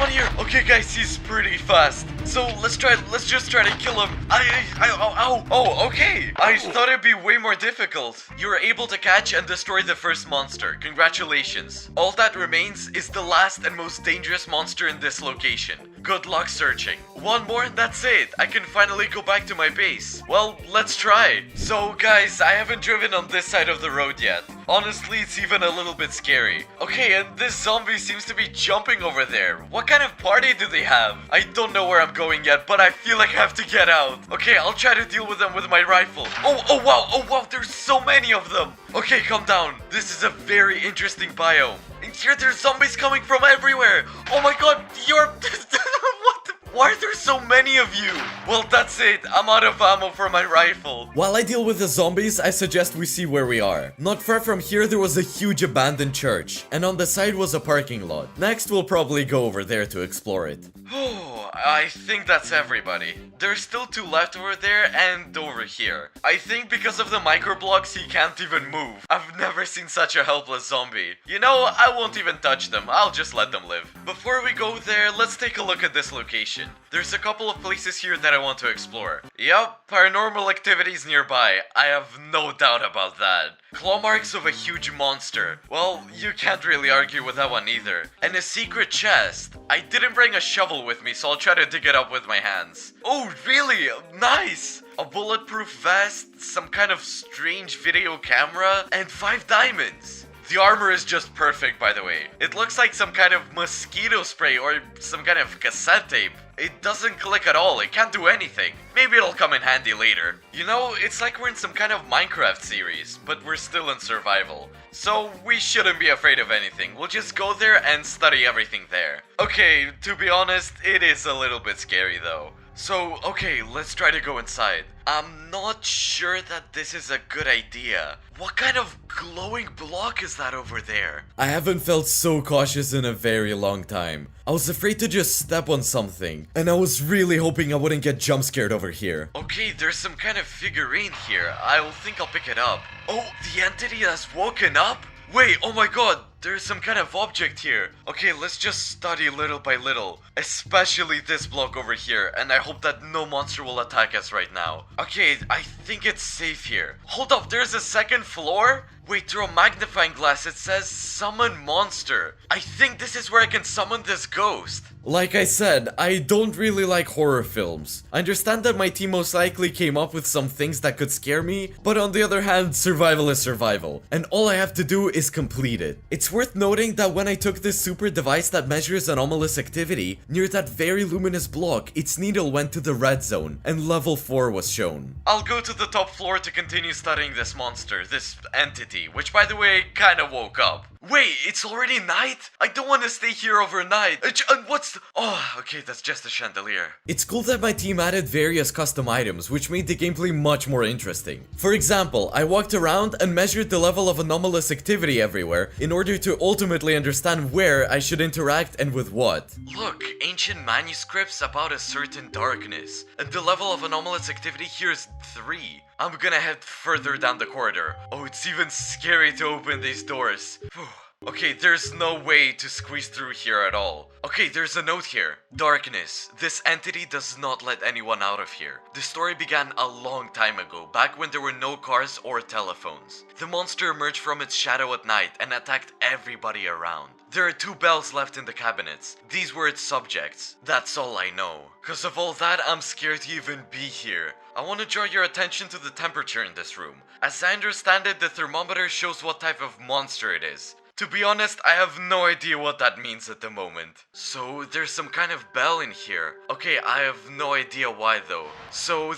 here. Okay guys, he's pretty fast. So, let's just try to kill him. Oh, okay. I thought it'd be way more difficult. You were able to catch and destroy the first monster. Congratulations. All that remains is the last and most dangerous monster in this location. Good luck searching. One more and that's it. I can finally go back to my base. Well, let's try. So guys, I haven't driven on this side of the road yet. Honestly, it's even a little bit scary. Okay, and this zombie seems to be jumping over there. What kind of party do they have? I don't know where I'm going yet, but I feel like I have to get out. Okay, I'll try to deal with them with my rifle. Oh wow, there's so many of them. Okay, calm down. This is a very interesting biome. And here there's zombies coming from everywhere. Oh my god, you're... What the... Why are there so many of you? Well, that's it. I'm out of ammo for my rifle. While I deal with the zombies, I suggest we see where we are. Not far from here, there was a huge abandoned church, and on the side was a parking lot. Next, we'll probably go over there to explore it. Oh, I think that's everybody. There's still two left over there and over here. I think because of the microblocks, he can't even move. I've never seen such a helpless zombie. You know, I won't even touch them. I'll just let them live. Before we go there, let's take a look at this location. There's a couple of places here that I want to explore. Yup, paranormal activities nearby. I have no doubt about that. Claw marks of a huge monster. Well, you can't really argue with that one either. And a secret chest. I didn't bring a shovel with me, so I'll try to dig it up with my hands. Oh, really? Nice! A bulletproof vest, some kind of strange video camera, and 5 diamonds. The armor is just perfect, by the way. It looks like some kind of mosquito spray or some kind of cassette tape. It doesn't click at all, it can't do anything. Maybe it'll come in handy later. You know, it's like we're in some kind of Minecraft series, but we're still in survival. So we shouldn't be afraid of anything. We'll just go there and study everything there. Okay, to be honest, it is a little bit scary though. So, okay, let's try to go inside. I'm not sure that this is a good idea. What kind of glowing block is that over there? I haven't felt so cautious in a very long time. I was afraid to just step on something, and I was really hoping I wouldn't get jump scared over here. Okay, there's some kind of figurine here. I think I'll pick it up. Oh, the entity has woken up? Wait, oh my god, there's some kind of object here. Okay, let's just study little by little. Especially this block over here, and I hope that no monster will attack us right now. Okay, I think it's safe here. Hold up, there's a second floor? Wait, through a magnifying glass it says summon monster. I think this is where I can summon this ghost. Like I said, I don't really like horror films. I understand that my team most likely came up with some things that could scare me, but on the other hand, survival is survival, and all I have to do is complete it. It's worth noting that when I took this super device that measures anomalous activity, near that very luminous block, its needle went to the red zone, and level 4 was shown. I'll go to the top floor to continue studying this monster, this entity, which by the way, kinda woke up. Wait, it's already night? I don't want to stay here overnight. What's Oh, okay, that's just a chandelier. It's cool that my team added various custom items, which made the gameplay much more interesting. For example, I walked around and measured the level of anomalous activity everywhere in order to ultimately understand where I should interact and with what. Look, ancient manuscripts about a certain darkness, and the level of anomalous activity here is 3. I'm gonna head further down the corridor. Oh, it's even scary to open these doors. Whew. Okay, there's no way to squeeze through here at all. Okay, there's a note here. Darkness. This entity does not let anyone out of here. The story began a long time ago, back when there were no cars or telephones. The monster emerged from its shadow at night and attacked everybody around. There are 2 bells left in the cabinets. These were its subjects. That's all I know. Cause of all that, I'm scared to even be here. I want to draw your attention to the temperature in this room. As I understand it, the thermometer shows what type of monster it is. To be honest, I have no idea what that means at the moment. So, there's some kind of bell in here. Okay, I have no idea why though. So,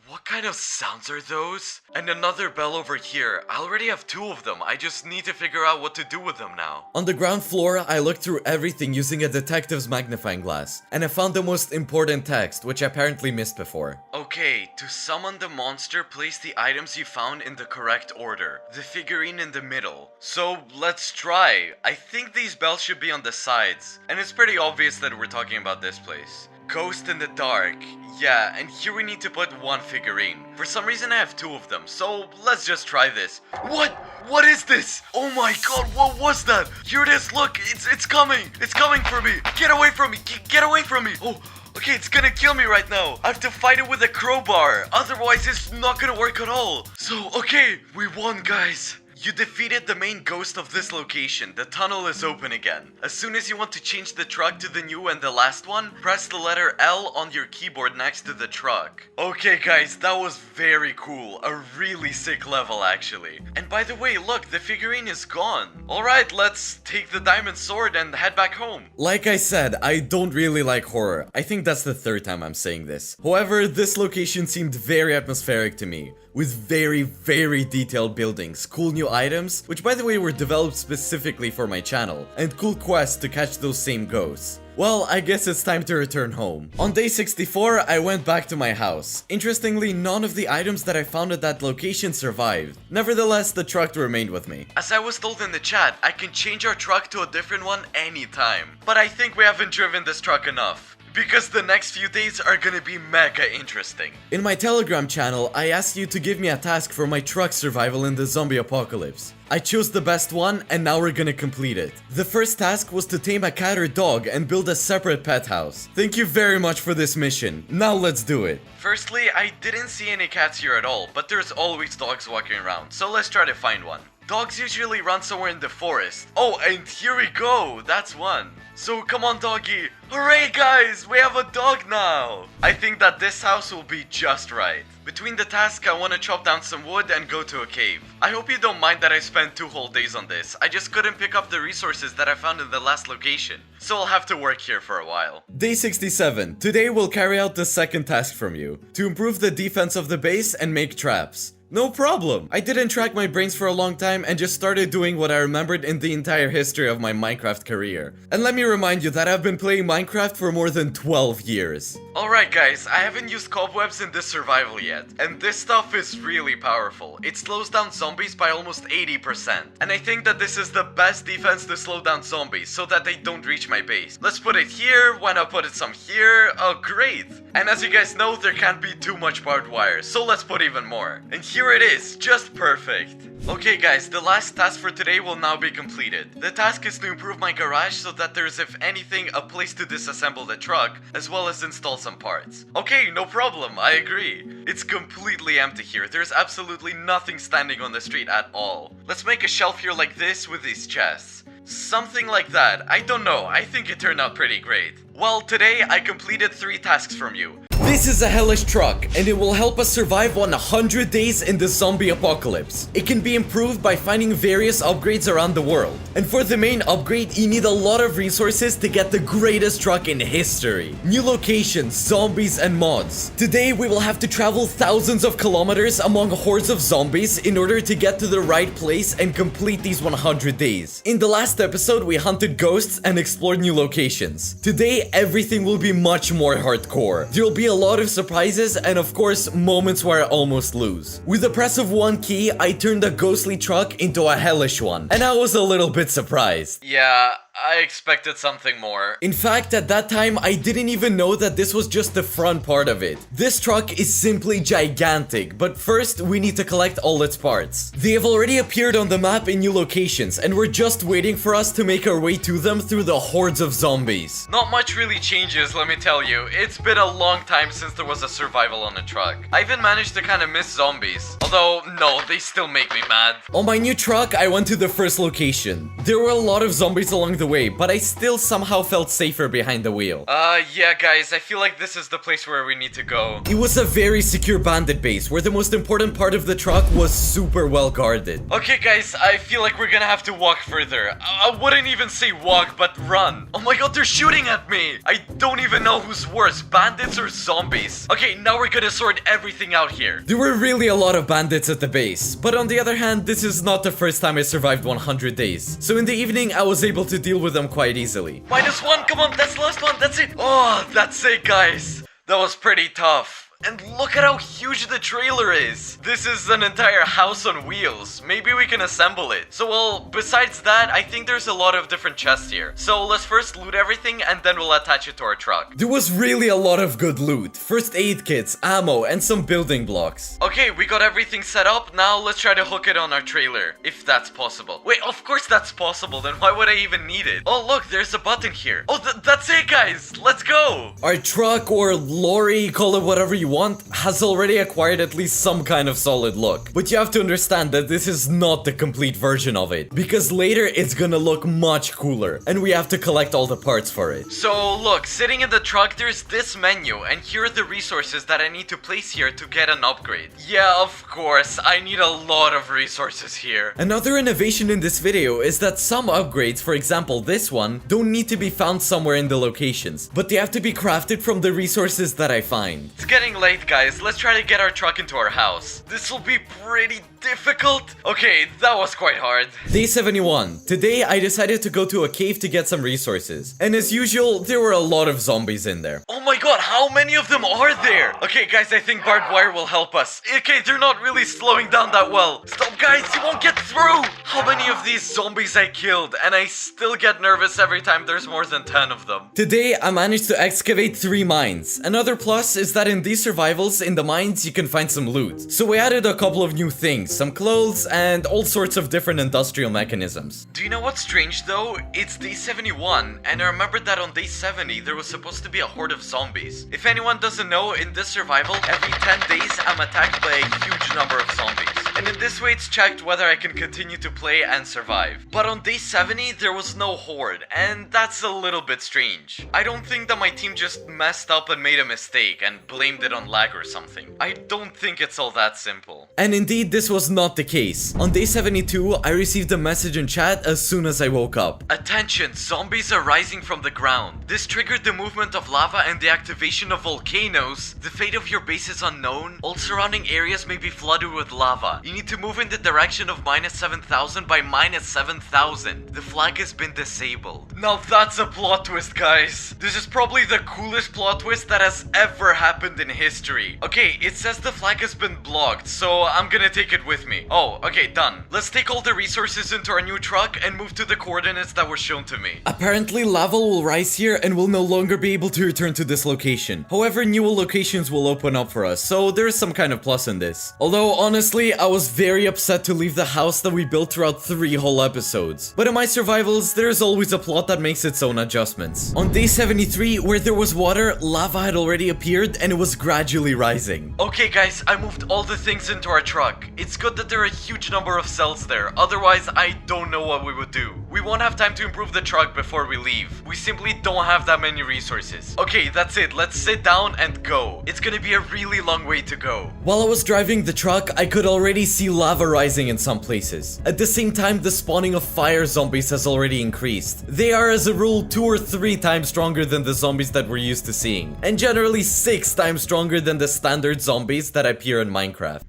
what kind of sounds are those? And another bell over here. I already have 2 of them. I just need to figure out what to do with them now. On the ground floor, I looked through everything using a detective's magnifying glass, and I found the most important text, which I apparently missed before. Okay, to summon the monster, place the items you found in the correct order. The figurine in the middle. So, let's try. I think these bells should be on the sides. And it's pretty obvious that we're talking about this place. Ghost in the dark. Yeah, and here we need to put 1 figurine. For some reason I have 2 of them, so let's just try this. What? What is this? Oh my god, what was that? Here it is, look, it's coming. It's coming for me. Get away from me. Get away from me. Oh, okay, it's gonna kill me right now. I have to fight it with a crowbar. Otherwise, it's not gonna work at all. So, okay, we won, guys. You defeated the main ghost of this location. The tunnel is open again. As soon as you want to change the truck to the new and the last one, press the letter L on your keyboard next to the truck. Okay guys, that was very cool. A really sick level actually. And by the way, look, the figurine is gone. Alright, let's take the diamond sword and head back home. Like I said, I don't really like horror. I think that's the 3rd time I'm saying this. However, this location seemed very atmospheric to me, with very, very detailed buildings, cool new items, which by the way were developed specifically for my channel, and cool quests to catch those same ghosts. Well, I guess it's time to return home. On day 64, I went back to my house. Interestingly, none of the items that I found at that location survived. Nevertheless, the truck remained with me. As I was told in the chat, I can change our truck to a different one anytime. But I think we haven't driven this truck enough, because the next few days are gonna be mega interesting. In my Telegram channel, I asked you to give me a task for my truck survival in the zombie apocalypse. I chose the best one, and now we're gonna complete it. The first task was to tame a cat or dog and build a separate pet house. Thank you very much for this mission. Now let's do it. Firstly, I didn't see any cats here at all, but there's always dogs walking around, so let's try to find one. Dogs usually run somewhere in the forest. Oh, and here we go. That's one. So come on, doggy. Hooray, guys! We have a dog now! I think that this house will be just right. Between the tasks, I want to chop down some wood and go to a cave. I hope you don't mind that I spent 2 whole days on this. I just couldn't pick up the resources that I found in the last location. So I'll have to work here for a while. Day 67. Today we'll carry out the second task from you. To improve the defense of the base and make traps. No problem. I didn't track my brains for a long time and just started doing what I remembered in the entire history of my Minecraft career. And let me remind you that I've been playing Minecraft for more than 12 years. Alright guys, I haven't used cobwebs in this survival yet, and this stuff is really powerful. It slows down zombies by almost 80%. And I think that this is the best defense to slow down zombies, so that they don't reach my base. Let's put it here, why not put it some here? Oh great! And as you guys know, there can't be too much barbed wire, so let's put even more. And here it is, just perfect. Okay guys, the last task for today will now be completed. The task is to improve my garage so that there's, if anything, a place to disassemble the truck, as well as install some parts. Okay, no problem, I agree. It's completely empty here, there's absolutely nothing standing on the street at all. Let's make a shelf here like this with these chests. Something like that, I don't know, I think it turned out pretty great. Well, today I completed 3 tasks from you. This is a hellish truck, and it will help us survive 100 days in the zombie apocalypse. It can be improved by finding various upgrades around the world. And for the main upgrade, you need a lot of resources to get the greatest truck in history. New locations, zombies, and mods. Today, we will have to travel thousands of kilometers among hordes of zombies in order to get to the right place and complete these 100 days. In the last episode, we hunted ghosts and explored new locations. Today, everything will be much more hardcore. There will be a lot of surprises and of course moments where I almost lose. With the press of one key, I turned a ghostly truck into a hellish one, and I was a little bit surprised. Yeah, I expected something more. In fact, at that time, I didn't even know that this was just the front part of it. This truck is simply gigantic, but first we need to collect all its parts. They have already appeared on the map in new locations, and we're just waiting for us to make our way to them through the hordes of zombies. Not much really changes, let me tell you. It's been a long time since there was a survival on a truck. I even managed to kind of miss zombies. Although, no, they still make me mad. On my new truck, I went to the first location. There were a lot of zombies along the way, but I still somehow felt safer behind the wheel. Yeah guys, I feel like this is the place where we need to go. It was a very secure bandit base, where the most important part of the truck was super well guarded. Okay guys, I feel like we're gonna have to walk further. I wouldn't even say walk, but run. Oh my god, they're shooting at me! I don't even know who's worse, bandits or zombies. Okay, now we're gonna sort everything out here. There were really a lot of bandits at the base, but on the other hand, this is not the first time I survived 100 days. So in the evening, I was able to deal with them quite easily. -1, come on, that's the last one, that's it. Oh, that's it guys. That was pretty tough. And look at how huge the trailer is. This is an entire house on wheels. Maybe we can assemble it. So, well, besides that, I think there's a lot of different chests here. So let's first loot everything and then we'll attach it to our truck. There was really a lot of good loot. First aid kits, ammo, and some building blocks. Okay, we got everything set up. Now let's try to hook it on our trailer, if that's possible. Wait, of course that's possible. Then why would I even need it? Oh, look, there's a button here. Oh, that's it, guys. Let's go. Our truck or lorry, call it whatever you want, has already acquired at least some kind of solid look. But you have to understand that this is not the complete version of it, because later it's gonna look much cooler, and we have to collect all the parts for it. So look, sitting in the truck there's this menu, and here are the resources that I need to place here to get an upgrade. Yeah, of course, I need a lot of resources here. Another innovation in this video is that some upgrades, for example this one, don't need to be found somewhere in the locations, but they have to be crafted from the resources that I find. It's getting late, guys. Let's try to get our truck into our house. This will be pretty difficult. Okay, that was quite hard. Day 71. Today, I decided to go to a cave to get some resources. And as usual, there were a lot of zombies in there. Oh my god, how many of them are there? Okay, guys, I think barbed wire will help us. Okay, they're not really slowing down that well. Stop, guys, you won't get through. How many of these zombies I killed? And I still get nervous every time there's more than 10 of them. Today, I managed to excavate 3 mines. Another plus is that in these survivals, in the mines, you can find some loot. So we added a couple of new things, some clothes, and all sorts of different industrial mechanisms. Do you know what's strange though? It's day 71, and I remembered that on day 70 there was supposed to be a horde of zombies. If anyone doesn't know, in this survival, every 10 days I'm attacked by a huge number of zombies. and in this way it's checked whether I can continue to play and survive. But on day 70, there was no horde, and that's a little bit strange. I don't think that my team just messed up and made a mistake and blamed it on lag or something. I don't think it's all that simple. And indeed, this was not the case. On day 72, I received a message in chat as soon as I woke up. Attention, zombies are rising from the ground. This triggered the movement of lava and the activation of volcanoes. The fate of your base is unknown. All surrounding areas may be flooded with lava. You need to move in the direction of -7,000 by -7,000. The flag has been disabled. Now that's a plot twist, guys. This is probably the coolest plot twist that has ever happened in history. Okay, it says the flag has been blocked, so I'm gonna take it with me. Oh, okay, done. Let's take all the resources into our new truck and move to the coordinates that were shown to me. Apparently, lava will rise here and we'll no longer be able to return to this location. However, new locations will open up for us, so there is some kind of plus in this. Although, honestly, I was very upset to leave the house that we built throughout 3 whole episodes. But in my survivals, there's always a plot that makes its own adjustments. On day 73, where there was water, lava had already appeared and it was gradually rising. Okay guys, I moved all the things into our truck. It's good that there are a huge number of cells there, otherwise I don't know what we would do. We won't have time to improve the truck before we leave. We simply don't have that many resources. Okay, that's it. Let's sit down and go. It's gonna be a really long way to go. While I was driving the truck, I could already see lava rising in some places. At the same time, the spawning of fire zombies has already increased. They are as a rule 2 or 3 times stronger than the zombies that we're used to seeing, and generally 6 times stronger than the standard zombies that appear in Minecraft.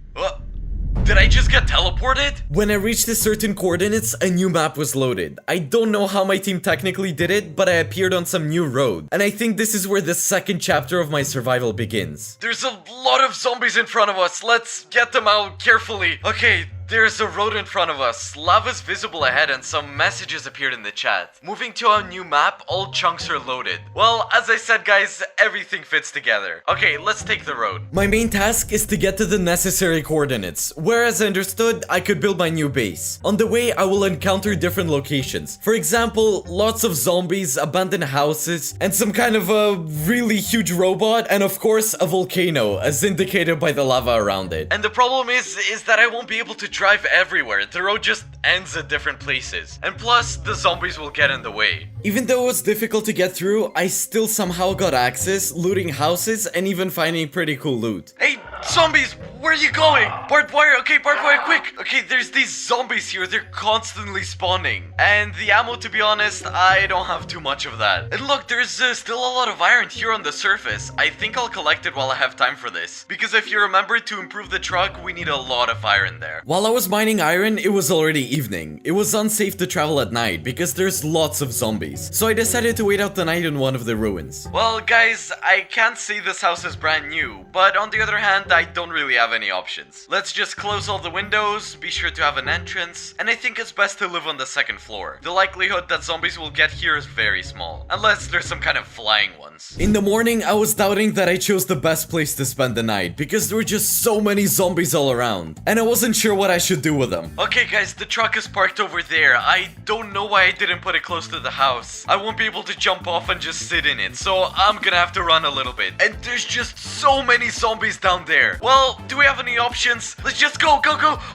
Did I just get teleported? When I reached a certain coordinates, a new map was loaded. I don't know how my team technically did it, but I appeared on some new road. And I think this is where the second chapter of my survival begins. There's a lot of zombies in front of us. Let's get them out carefully. Okay, there's a road in front of us. Lava's visible ahead and some messages appeared in the chat. Moving to our new map, all chunks are loaded. Well, as I said guys, everything fits together. Okay, let's take the road. My main task is to get to the necessary coordinates, where as I understood, I could build my new base. On the way, I will encounter different locations. For example, lots of zombies, abandoned houses, and some kind of a really huge robot, and of course, a volcano, as indicated by the lava around it. And the problem is that I won't be able to drive everywhere. The road just ends at different places. And plus, the zombies will get in the way. Even though it was difficult to get through, I still somehow got access, looting houses, and even finding pretty cool loot. Hey, zombies! Where are you going? Barbed wire! Okay, barbed wire, quick! Okay, there's these zombies here. They're constantly spawning. And the ammo, to be honest, I don't have too much of that. And look, there's still a lot of iron here on the surface. I think I'll collect it while I have time for this. Because if you remember, to improve the truck, we need a lot of iron there. While I was mining iron, it was already evening. It was unsafe to travel at night because there's lots of zombies. So I decided to wait out the night in one of the ruins. Well, guys, I can't say this house is brand new, but on the other hand, I don't really have any options. Let's just close all the windows, be sure to have an entrance, and I think it's best to live on the second floor. The likelihood that zombies will get here is very small, unless there's some kind of flying ones. In the morning, I was doubting that I chose the best place to spend the night because there were just so many zombies all around, and I wasn't sure what I should do with them. Okay guys, the truck is parked over there. I don't know why I didn't put it close to the house. I won't be able to jump off and just sit in it, so I'm gonna have to run a little bit. And there's just so many zombies down there. Well, do we have any options? Let's just go.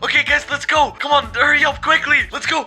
Okay guys, let's go. Come on, hurry up quickly. Let's go.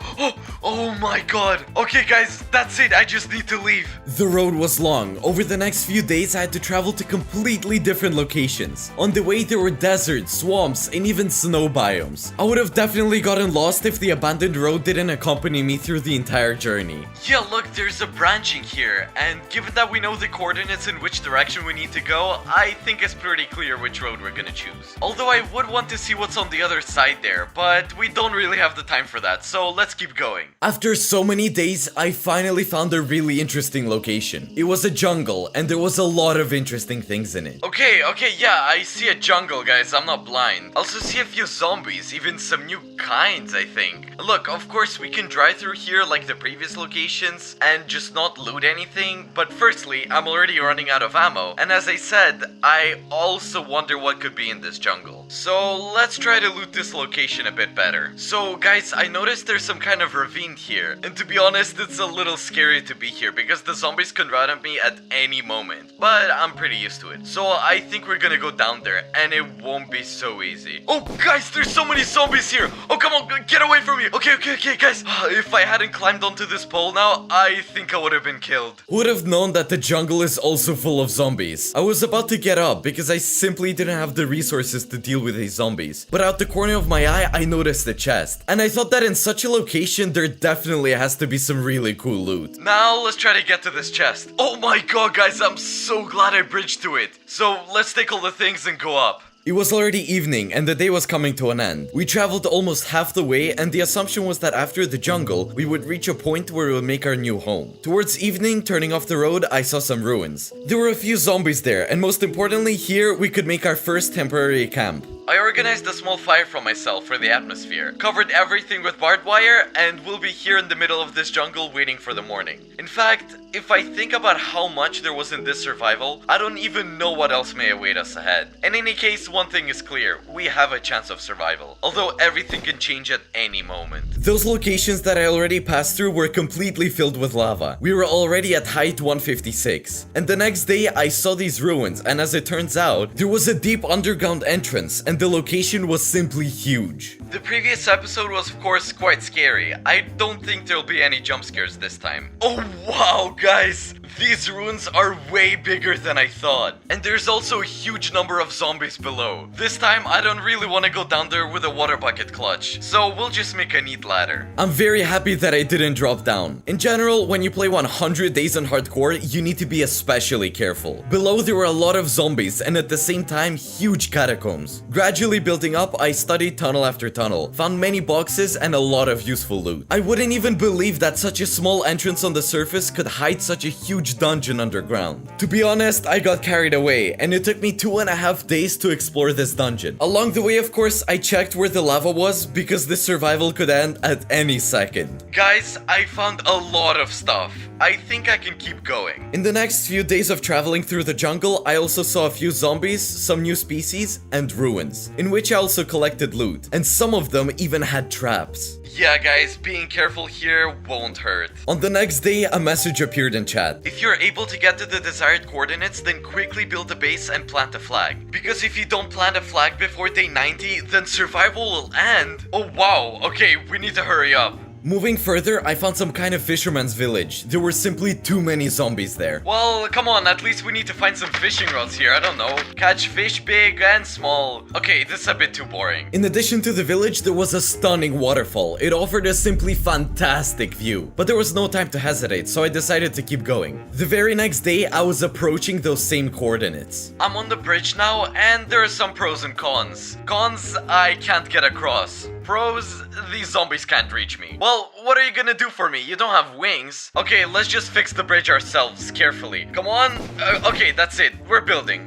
Oh my god. Okay guys, that's it. I just need to leave. The road was long. Over the next few days, I had to travel to completely different locations. On the way, there were deserts, swamps, and even snow biomes. I would have definitely gotten lost if the abandoned road didn't accompany me through the entire journey. Yeah, look, there's a branching here, and given that we know the coordinates in which direction we need to go, I think it's pretty clear which road we're gonna choose. Although I would want to see what's on the other side there, but we don't really have the time for that, so let's keep going. After so many days, I finally found a really interesting location. It was a jungle, and there was a lot of interesting things in it. Okay, yeah, I see a jungle, guys, I'm not blind. Also see a few zombies, even some new kinds, I think. Look, of course we can drive through here like the previous locations and just not loot anything, but firstly, I'm already running out of ammo, and as I said, I also wonder what could could be in this jungle. So let's try to loot this location a bit better. So guys, I noticed there's some kind of ravine here, and to be honest, it's a little scary to be here because the zombies can run at me at any moment, but I'm pretty used to it. So I think we're gonna go down there, and it won't be so easy. Oh guys, there's so many zombies here. Oh, come on, get away from me. Okay, guys. If I hadn't climbed onto this pole now, I think I would have been killed. Who would have known that the jungle is also full of zombies? I was about to get up because I simply didn't have the resources to deal with these zombies. But out the corner of my eye, I noticed a chest. And I thought that in such a location, there definitely has to be some really cool loot. Now, let's try to get to this chest. Oh my god, guys, I'm so glad I bridged to it. So, let's take all the things and go up. It was already evening and the day was coming to an end. We traveled almost half the way and the assumption was that after the jungle, we would reach a point where we would make our new home. Towards evening, turning off the road, I saw some ruins. There were a few zombies there, and most importantly, here we could make our first temporary camp. I organized a small fire for myself for the atmosphere, covered everything with barbed wire, and we'll be here in the middle of this jungle waiting for the morning. In fact, if I think about how much there was in this survival, I don't even know what else may await us ahead. In any case, one thing is clear, we have a chance of survival, although everything can change at any moment. Those locations that I already passed through were completely filled with lava. We were already at height 156. And the next day, I saw these ruins, and as it turns out, there was a deep underground entrance, and the location was simply huge. The previous episode was of course quite scary. I don't think there'll be any jump scares this time. Oh wow, guys! These ruins are way bigger than I thought. And there's also a huge number of zombies below. This time, I don't really want to go down there with a water bucket clutch, so we'll just make a neat ladder. I'm very happy that I didn't drop down. In general, when you play 100 Days on Hardcore, you need to be especially careful. Below there were a lot of zombies and at the same time, huge catacombs. Gradually building up, I studied tunnel after tunnel, found many boxes and a lot of useful loot. I wouldn't even believe that such a small entrance on the surface could hide such a huge dungeon underground. To be honest, I got carried away, and it took me 2.5 days to explore this dungeon. Along the way, of course, I checked where the lava was because this survival could end at any second. Guys, I found a lot of stuff. I think I can keep going. In the next few days of traveling through the jungle, I also saw a few zombies, some new species, and ruins, in which I also collected loot, and some of them even had traps. Yeah guys, being careful here won't hurt. On the next day, a message appeared in chat. If you're able to get to the desired coordinates, then quickly build a base and plant a flag. Because if you don't plant a flag before day 90, then survival will end. Oh wow, okay, we need to hurry up. Moving further, I found some kind of fisherman's village. There were simply too many zombies there. Well, come on, at least we need to find some fishing rods here, I don't know. Catch fish big and small. Okay, this is a bit too boring. In addition to the village, there was a stunning waterfall. It offered a simply fantastic view. But there was no time to hesitate, so I decided to keep going. The very next day, I was approaching those same coordinates. I'm on the bridge now, and there are some pros and cons. Cons, I can't get across. Pros, these zombies can't reach me. Well, what are you gonna do for me? You don't have wings. Okay, let's just fix the bridge ourselves, carefully. Come on. Okay, that's it. We're building.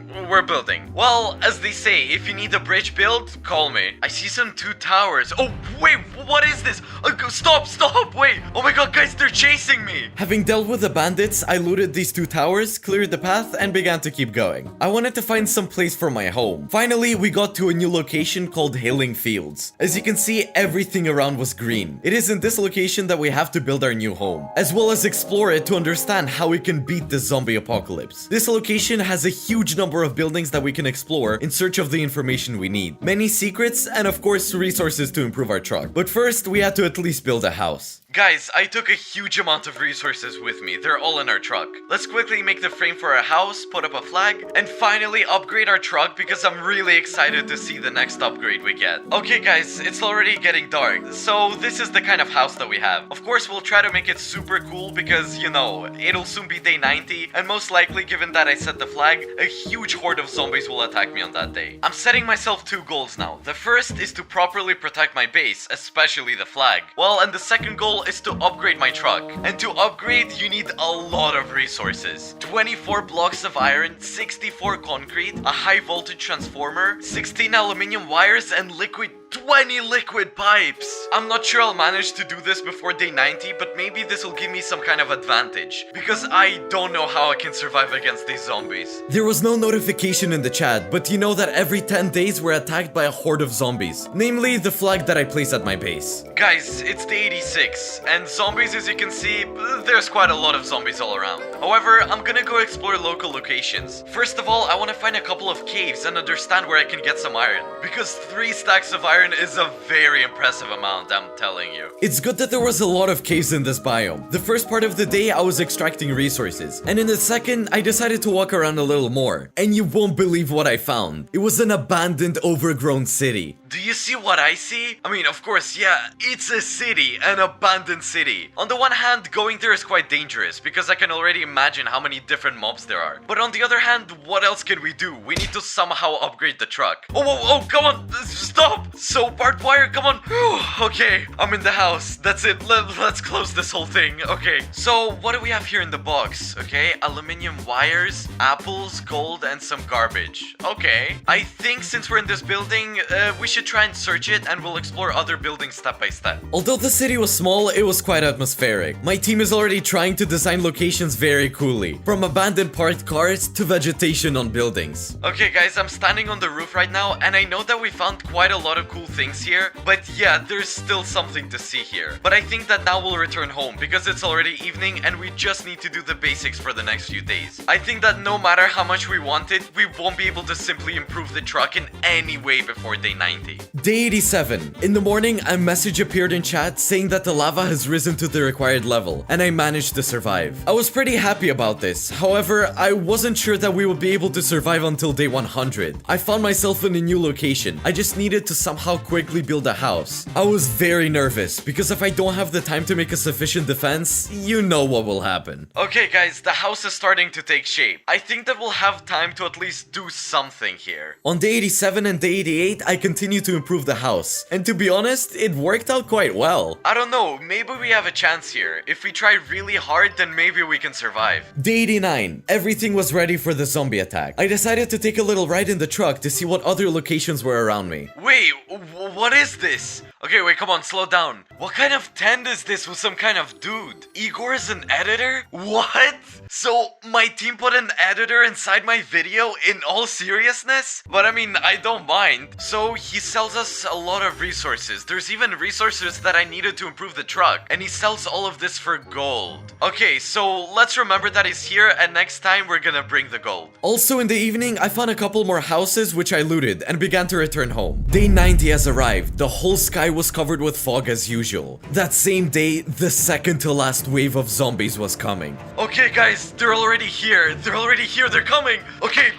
Well, as they say, if you need a bridge built, call me. I see some 2 towers. Oh, wait, what is this? Stop, wait. Oh my god, guys, they're chasing me. Having dealt with the bandits, I looted these 2 towers, cleared the path, and began to keep going. I wanted to find some place for my home. Finally, we got to a new location called Hailing Fields. As you can see, everything around was green. It is in this location that we have to build our new home, as well as explore it to understand how we can beat the zombie apocalypse. This location has a huge number of buildings that we can explore in search of the information we need. Many secrets, and of course resources to improve our truck. But first, we had to at least build a house. Guys, I took a huge amount of resources with me. They're all in our truck. Let's quickly make the frame for our house, put up a flag, and finally upgrade our truck because I'm really excited to see the next upgrade we get. Okay guys, it's already getting dark, so this is the kind of house that we have. Of course, we'll try to make it super cool because, you know, it'll soon be day 90, and most likely, given that I set the flag, a huge horde of zombies will attack me on that day. I'm setting myself 2 goals now. The first is to properly protect my base, especially the flag. Well, and the second goal is to upgrade my truck. And to upgrade, you need a lot of resources. 24 blocks of iron, 64 concrete, a high voltage transformer, 16 aluminium wires, and liquid 20 liquid pipes! I'm not sure I'll manage to do this before day 90, but maybe this will give me some kind of advantage. Because I don't know how I can survive against these zombies. There was no notification in the chat, but you know that every 10 days we're attacked by a horde of zombies. Namely, the flag that I place at my base. Guys, it's day 86, and zombies, as you can see, there's quite a lot of zombies all around. However, I'm gonna go explore local locations. First of all, I want to find a couple of caves and understand where I can get some iron. Because 3 stacks of iron is a very impressive amount, I'm telling you. It's good that there was a lot of caves in this biome. The first part of the day I was extracting resources, and in the second I decided to walk around a little more. And you won't believe what I found. It was an abandoned, overgrown city. Do you see what I see? I mean, of course, yeah, it's a city, an abandoned city. On the one hand, going there is quite dangerous, because I can already imagine how many different mobs there are. But on the other hand, what else can we do? We need to somehow upgrade the truck. Oh, come on, stop! So, barbed wire, come on. Whew, okay, I'm in the house. That's it, let's close this whole thing. Okay, so what do we have here in the box? Okay, aluminium wires, apples, gold, and some garbage. Okay, I think since we're in this building, we should try and search it, and we'll explore other buildings step by step. Although the city was small, it was quite atmospheric. My team is already trying to design locations very coolly, from abandoned parked cars to vegetation on buildings. Okay guys, I'm standing on the roof right now, and I know that we found quite a lot of cool things here, but yeah, there's still something to see here. But I think that now we'll return home, because it's already evening and we just need to do the basics for the next few days. I think that no matter how much we want it, we won't be able to simply improve the truck in any way before day 90. Day 87. In the morning, a message appeared in chat saying that the lava has risen to the required level, and I managed to survive. I was pretty happy about this. However, I wasn't sure that we would be able to survive until day 100. I found myself in a new location. I just needed to somehow quickly build a house. I was very nervous, because if I don't have the time to make a sufficient defense, you know what will happen. Okay guys, the house is starting to take shape. I think that we'll have time to at least do something here. On day 87 and day 88, I continued to improve the house. And to be honest, it worked out quite well. I don't know, maybe we have a chance here. If we try really hard, then maybe we can survive. Day 89. Everything was ready for the zombie attack. I decided to take a little ride in the truck to see what other locations were around me. Wait, what is this? Okay, wait, come on, slow down. What kind of tent is this with some kind of dude? Igor is an editor? What? So, my team put an editor inside my video in all seriousness? But I mean, I don't mind. So, he sells us a lot of resources. There's even resources that I needed to improve the truck. And he sells all of this for gold. Okay, so let's remember that he's here, and next time we're gonna bring the gold. Also in the evening, I found a couple more houses which I looted and began to return home. Day 90 has arrived. The whole sky was covered with fog as usual. That same day, the second to last wave of zombies was coming. Okay guys, they're already here. They're coming. Okay,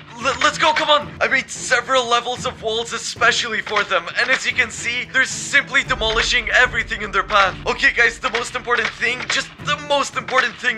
let's go, come on. I made several levels of walls especially for them, and as you can see, they're simply demolishing everything in their path. Okay guys, the most important thing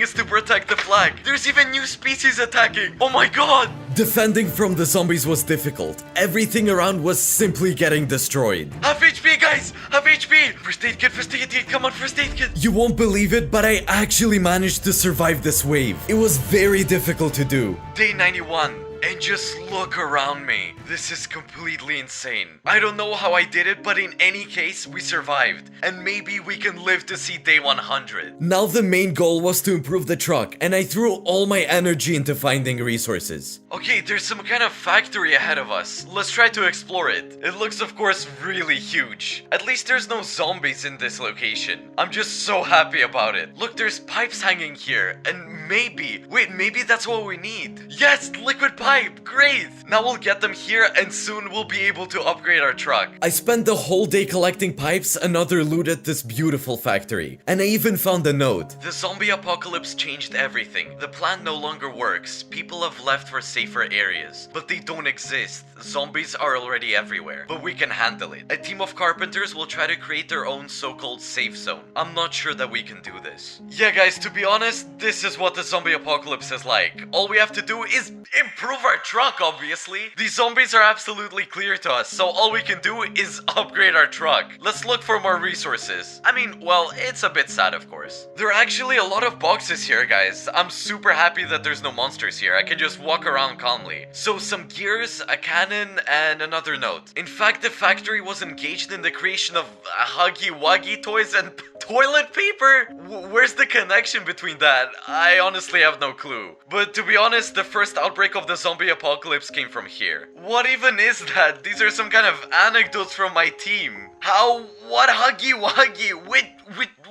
is to protect the flag. There's even new species attacking. Oh my god. Defending from the zombies was difficult. Everything around was simply getting destroyed. Half HP guys, half HP. First aid kit, come on, first aid kit. You won't believe it, but I actually managed to survive this wave. It was very difficult to do. Day 91. And just look around me. This is completely insane. I don't know how I did it, but in any case, we survived. And maybe we can live to see day 100. Now the main goal was to improve the truck, and I threw all my energy into finding resources. Okay, there's some kind of factory ahead of us. Let's try to explore it. It looks, of course, really huge. At least there's no zombies in this location. I'm just so happy about it. Look, there's pipes hanging here, and maybe that's what we need. Yes, liquid pipe. Great! Now we'll get them here, and soon we'll be able to upgrade our truck. I spent the whole day collecting pipes and other loot at this beautiful factory. And I even found a note. The zombie apocalypse changed everything. The plan no longer works. People have left for safer areas. But they don't exist. Zombies are already everywhere. But we can handle it. A team of carpenters will try to create their own so-called safe zone. I'm not sure that we can do this. Yeah guys, to be honest, this is what the zombie apocalypse is like. All we have to do is improve improve our truck, obviously. These zombies are absolutely clear to us, so all we can do is upgrade our truck. Let's look for more resources. I mean, well, it's a bit sad, of course. There are actually a lot of boxes here, guys. I'm super happy that there's no monsters here. I can just walk around calmly. So some gears, a cannon, and another note. In fact, the factory was engaged in the creation of Huggy Wuggy toys and toilet paper? Where's the connection between that? I honestly have no clue. But to be honest, the first outbreak of the zombie apocalypse came from here. What even is that? These are some kind of anecdotes from my team. How? What Huggy Wuggy?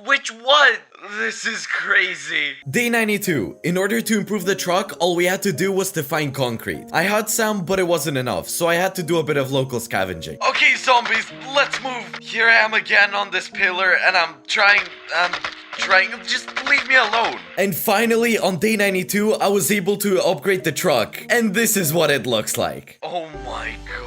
Which what? This is crazy. Day 92. In order to improve the truck, all we had to do was to find concrete. I had some, but it wasn't enough, so I had to do a bit of local scavenging. Okay, zombies, let's move. Here I am again on this pillar, and I'm trying, just leave me alone. And finally, on day 92, I was able to upgrade the truck, and this is what it looks like. Oh my god.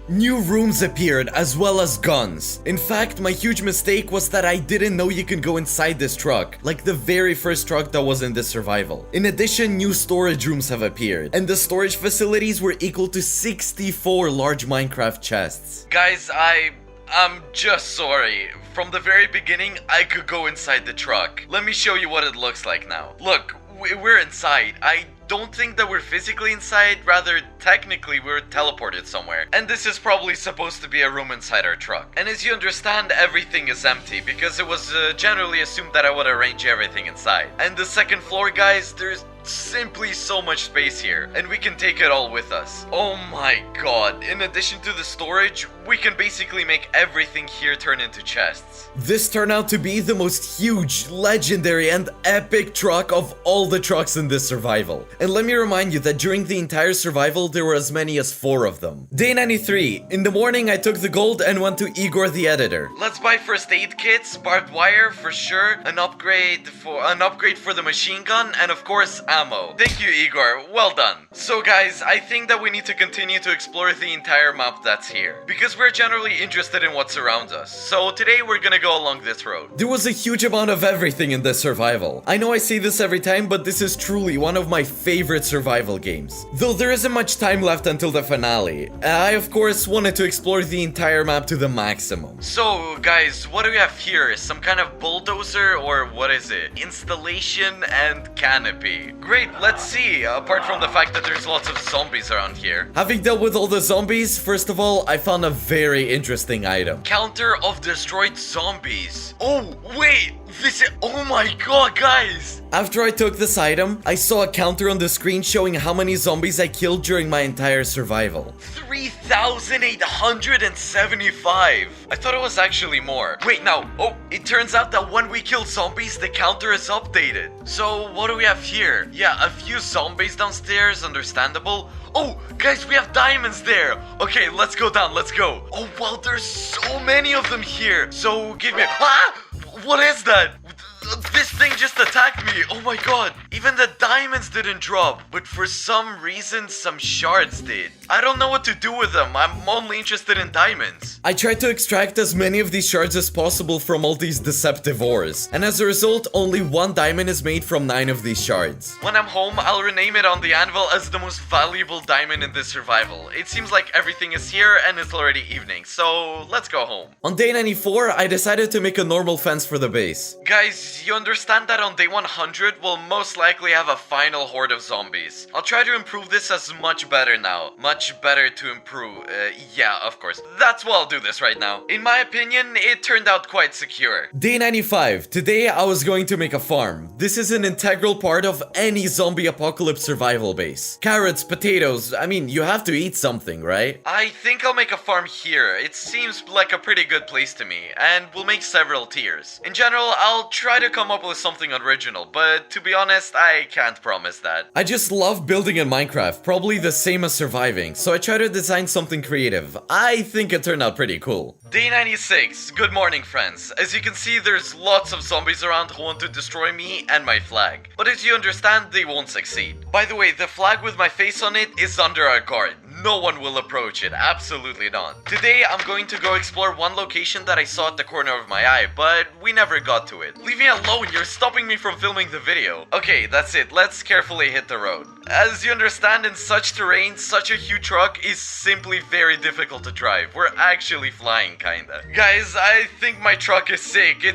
New rooms appeared, as well as guns. In fact, my huge mistake was that I didn't know you can go inside this truck, like the very first truck that was in this survival. In addition, new storage rooms have appeared, and the storage facilities were equal to 64 large Minecraft chests. Guys, I'm just sorry. From the very beginning, I could go inside the truck. Let me show you what it looks like now. Look, we're inside. I don't think that we're physically inside, rather technically we're teleported somewhere. And this is probably supposed to be a room inside our truck. And as you understand, everything is empty because it was generally assumed that I would arrange everything inside. And the second floor, guys, there's simply so much space here, and we can take it all with us. Oh my god, in addition to the storage, we can basically make everything here turn into chests. This turned out to be the most huge, legendary, and epic truck of all the trucks in this survival. And let me remind you that during the entire survival, there were as many as 4 of them. Day 93. In the morning, I took the gold and went to Igor the editor. Let's buy first aid kits, barbed wire for sure, an upgrade for the machine gun, and of course, ammo. Thank you, Igor. Well done. So guys, I think that we need to continue to explore the entire map that's here, because we're generally interested in what surrounds us. So today we're gonna go along this road. There was a huge amount of everything in this survival. I know I say this every time, but this is truly one of my favorite survival games. Though there isn't much time left until the finale, I of course wanted to explore the entire map to the maximum. So guys, what do we have here? Some kind of bulldozer, or what is it? Installation and canopy. Great, let's see, apart from the fact that there's lots of zombies around here. Having dealt with all the zombies, first of all, I found a very interesting item. Counter of destroyed zombies. Oh, wait, oh my god, guys. After I took this item, I saw a counter on the screen showing how many zombies I killed during my entire survival. 3,875. I thought it was actually more. Wait, now, oh, it turns out that when we kill zombies, the counter is updated. So, what do we have here? Yeah, a few zombies downstairs, understandable. Oh, guys, we have diamonds there. Okay, let's go down, let's go. Oh, wow, there's so many of them here. So, give me what is that? This thing just attacked me. Oh my god. Even the diamonds didn't drop, but for some reason some shards did. I don't know what to do with them. I'm only interested in diamonds. I tried to extract as many of these shards as possible from all these deceptive ores, and as a result, only 1 diamond is made from 9 of these shards. When I'm home, I'll rename it on the anvil as the most valuable diamond in this survival. It seems like everything is here and it's already evening, so let's go home. On day 94, I decided to make a normal fence for the base. Guys, you understand that on day 100, we'll most likely have a final horde of zombies. I'll try to improve this as much better now. Much better to improve. Yeah, of course. That's why I'll do this right now. In my opinion, it turned out quite secure. Day 95. Today, I was going to make a farm. This is an integral part of any zombie apocalypse survival base. Carrots, potatoes, I mean, you have to eat something, right? I think I'll make a farm here. It seems like a pretty good place to me, and we'll make several tiers. In general, I'll try to come up with something original, but to be honest, I can't promise that. I just love building in Minecraft, probably the same as surviving, so I try to design something creative. I think it turned out pretty cool. Day 96. Good morning, friends. As you can see, there's lots of zombies around who want to destroy me and my flag. But as you understand, they won't succeed. By the way, the flag with my face on it is under our guard. no one will approach it. Absolutely not. Today, I'm going to go explore one location that I saw at the corner of my eye, but we never got to it. Leave me alone, you're stopping me from filming the video. Okay, that's it. Let's carefully hit the road. As you understand, in such terrain, such a huge truck is simply very difficult to drive. We're actually flying, kinda. Guys, I think my truck is sick.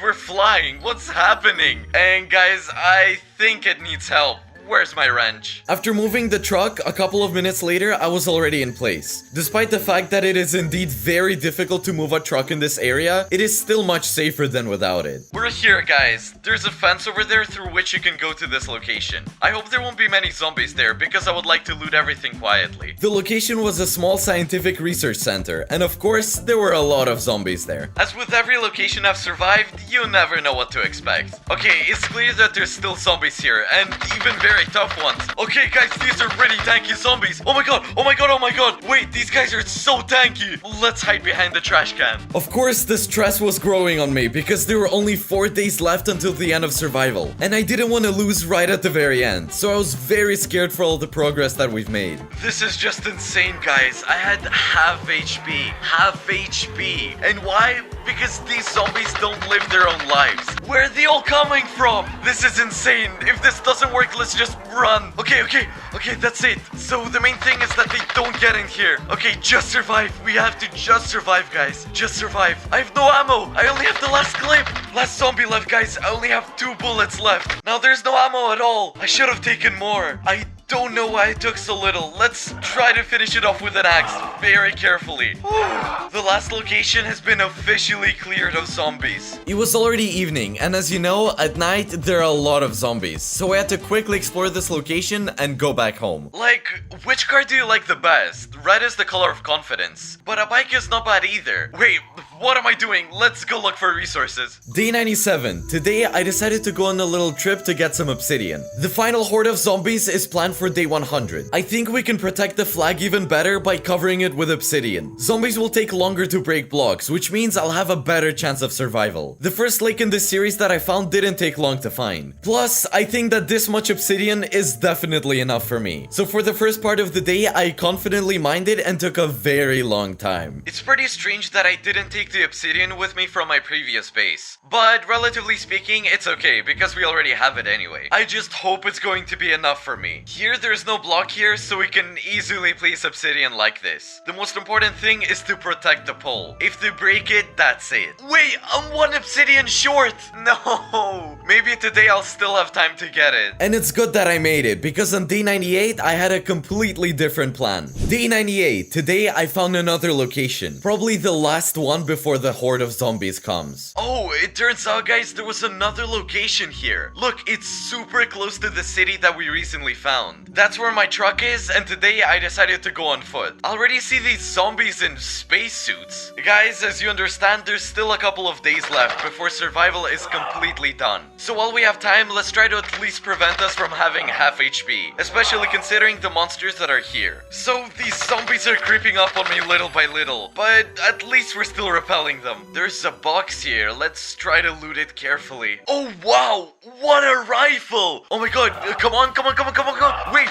We're flying. What's happening? And guys, I think it needs help. Where's my wrench? After moving the truck, a couple of minutes later, I was already in place. Despite the fact that it is indeed very difficult to move a truck in this area, it is still much safer than without it. We're here, guys. There's a fence over there through which you can go to this location. I hope there won't be many zombies there because I would like to loot everything quietly. The location was a small scientific research center, and of course, there were a lot of zombies there. As with every location I've survived, you never know what to expect. Okay, it's clear that there's still zombies here, and even very tough ones. Okay, guys, these are really tanky zombies. Oh my god, oh my god, oh my god. Wait, these guys are so tanky. Let's hide behind the trash can. Of course, the stress was growing on me because there were only 4 days left until the end of survival, and I didn't want to lose right at the very end, so I was very scared for all the progress that we've made. This is just insane, guys. I had half HP. And why? Because these zombies don't live their own lives. Where are they all coming from? This is insane. If this doesn't work, let's just run. Okay, that's it. So the main thing is that they don't get in here. Okay, just survive. We have to just survive, guys. Just survive. I have no ammo. I only have the last clip. Last zombie left, guys. I only have 2 bullets left. Now there's no ammo at all. I should have taken more. I don't know why I took so little. Let's try to finish it off with an axe very carefully. The last location has been officially cleared of zombies. It was already evening, and as you know, at night there are a lot of zombies, so I had to quickly explore this location and go back home. Like, which car do you like the best? Red is the color of confidence, but a bike is not bad either. Wait, what am I doing? Let's go look for resources. Day 97. Today I decided to go on a little trip to get some obsidian. The final horde of zombies is planned for day 100. I think we can protect the flag even better by covering it with obsidian. Zombies will take longer to break blocks, which means I'll have a better chance of survival. The first lake in this series that I found didn't take long to find. Plus, I think that this much obsidian is definitely enough for me. So for the first part of the day, I confidently mined it and took a very long time. It's pretty strange that I didn't take the obsidian with me from my previous base. But relatively speaking, it's okay because we already have it anyway. I just hope it's going to be enough for me. Here, there's no block here, so we can easily place obsidian like this. The most important thing is to protect the pole. If they break it, that's it. Wait, I'm 1 obsidian short! No! Maybe today I'll still have time to get it. And it's good that I made it, because on day 98, I had a completely different plan. Day 98, today I found another location. Probably the last one before the horde of zombies comes. Oh, it turns out, guys, there was another location here. Look, it's super close to the city that we recently found. That's where my truck is, and today I decided to go on foot. I already see these zombies in spacesuits. Guys, as you understand, there's still a couple of days left before survival is completely done. So while we have time, let's try to at least prevent us from having half HP, especially considering the monsters that are here. So these zombies are creeping up on me little by little, but at least we're still repelling them. There's a box here. Let's try to loot it carefully. Oh wow, what a rifle! Oh my god, come on. Wait,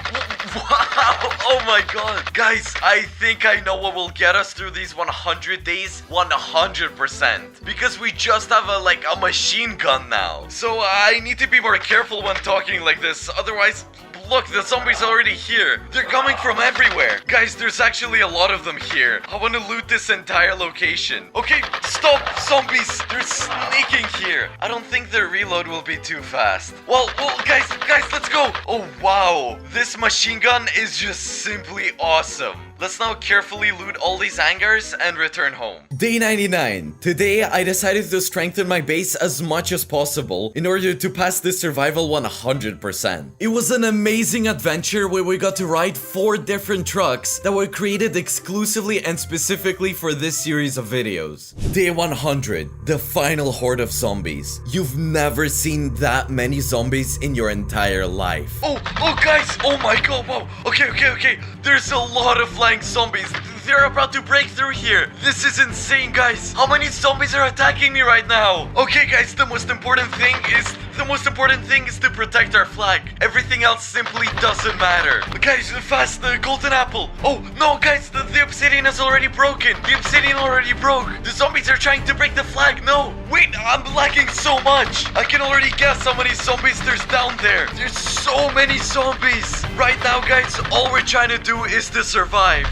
wow, oh my god. Guys, I think I know what will get us through these 100 days 100%. Because we just have a machine gun now. So I need to be more careful when talking like this, otherwise... Look, the zombies are already here. They're coming from everywhere. Guys, there's actually a lot of them here. I want to loot this entire location. Okay, stop, zombies. They're sneaking here. I don't think their reload will be too fast. Well, guys, let's go. Oh, wow. This machine gun is just simply awesome. Let's now carefully loot all these hangars and return home. Day 99. Today, I decided to strengthen my base as much as possible in order to pass this survival 100%. It was an amazing adventure where we got to ride 4 different trucks that were created exclusively and specifically for this series of videos. Day 100. The final horde of zombies. You've never seen that many zombies in your entire life. Oh, guys. Oh my god, wow. Okay. There's a lot of flying zombies. they're about to break through here. This is insane, guys. How many zombies are attacking me right now? Okay, guys, the most important thing is to protect our flag. Everything else simply doesn't matter. Guys, fast, the golden apple. Oh, no, guys, the obsidian is already broken. The obsidian already broke. The zombies are trying to break the flag. No, wait, I'm lagging so much. I can already guess how many zombies there's down there. There's so many zombies. Right now, guys, all we're trying to do is to survive.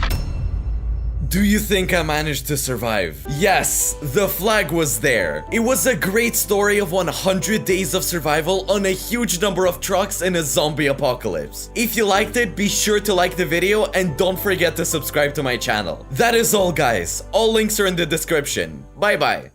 Do you think I managed to survive? Yes, the flag was there. It was a great story of 100 days of survival on a huge number of trucks in a zombie apocalypse. If you liked it, be sure to like the video and don't forget to subscribe to my channel. That is all, guys. All links are in the description. Bye bye.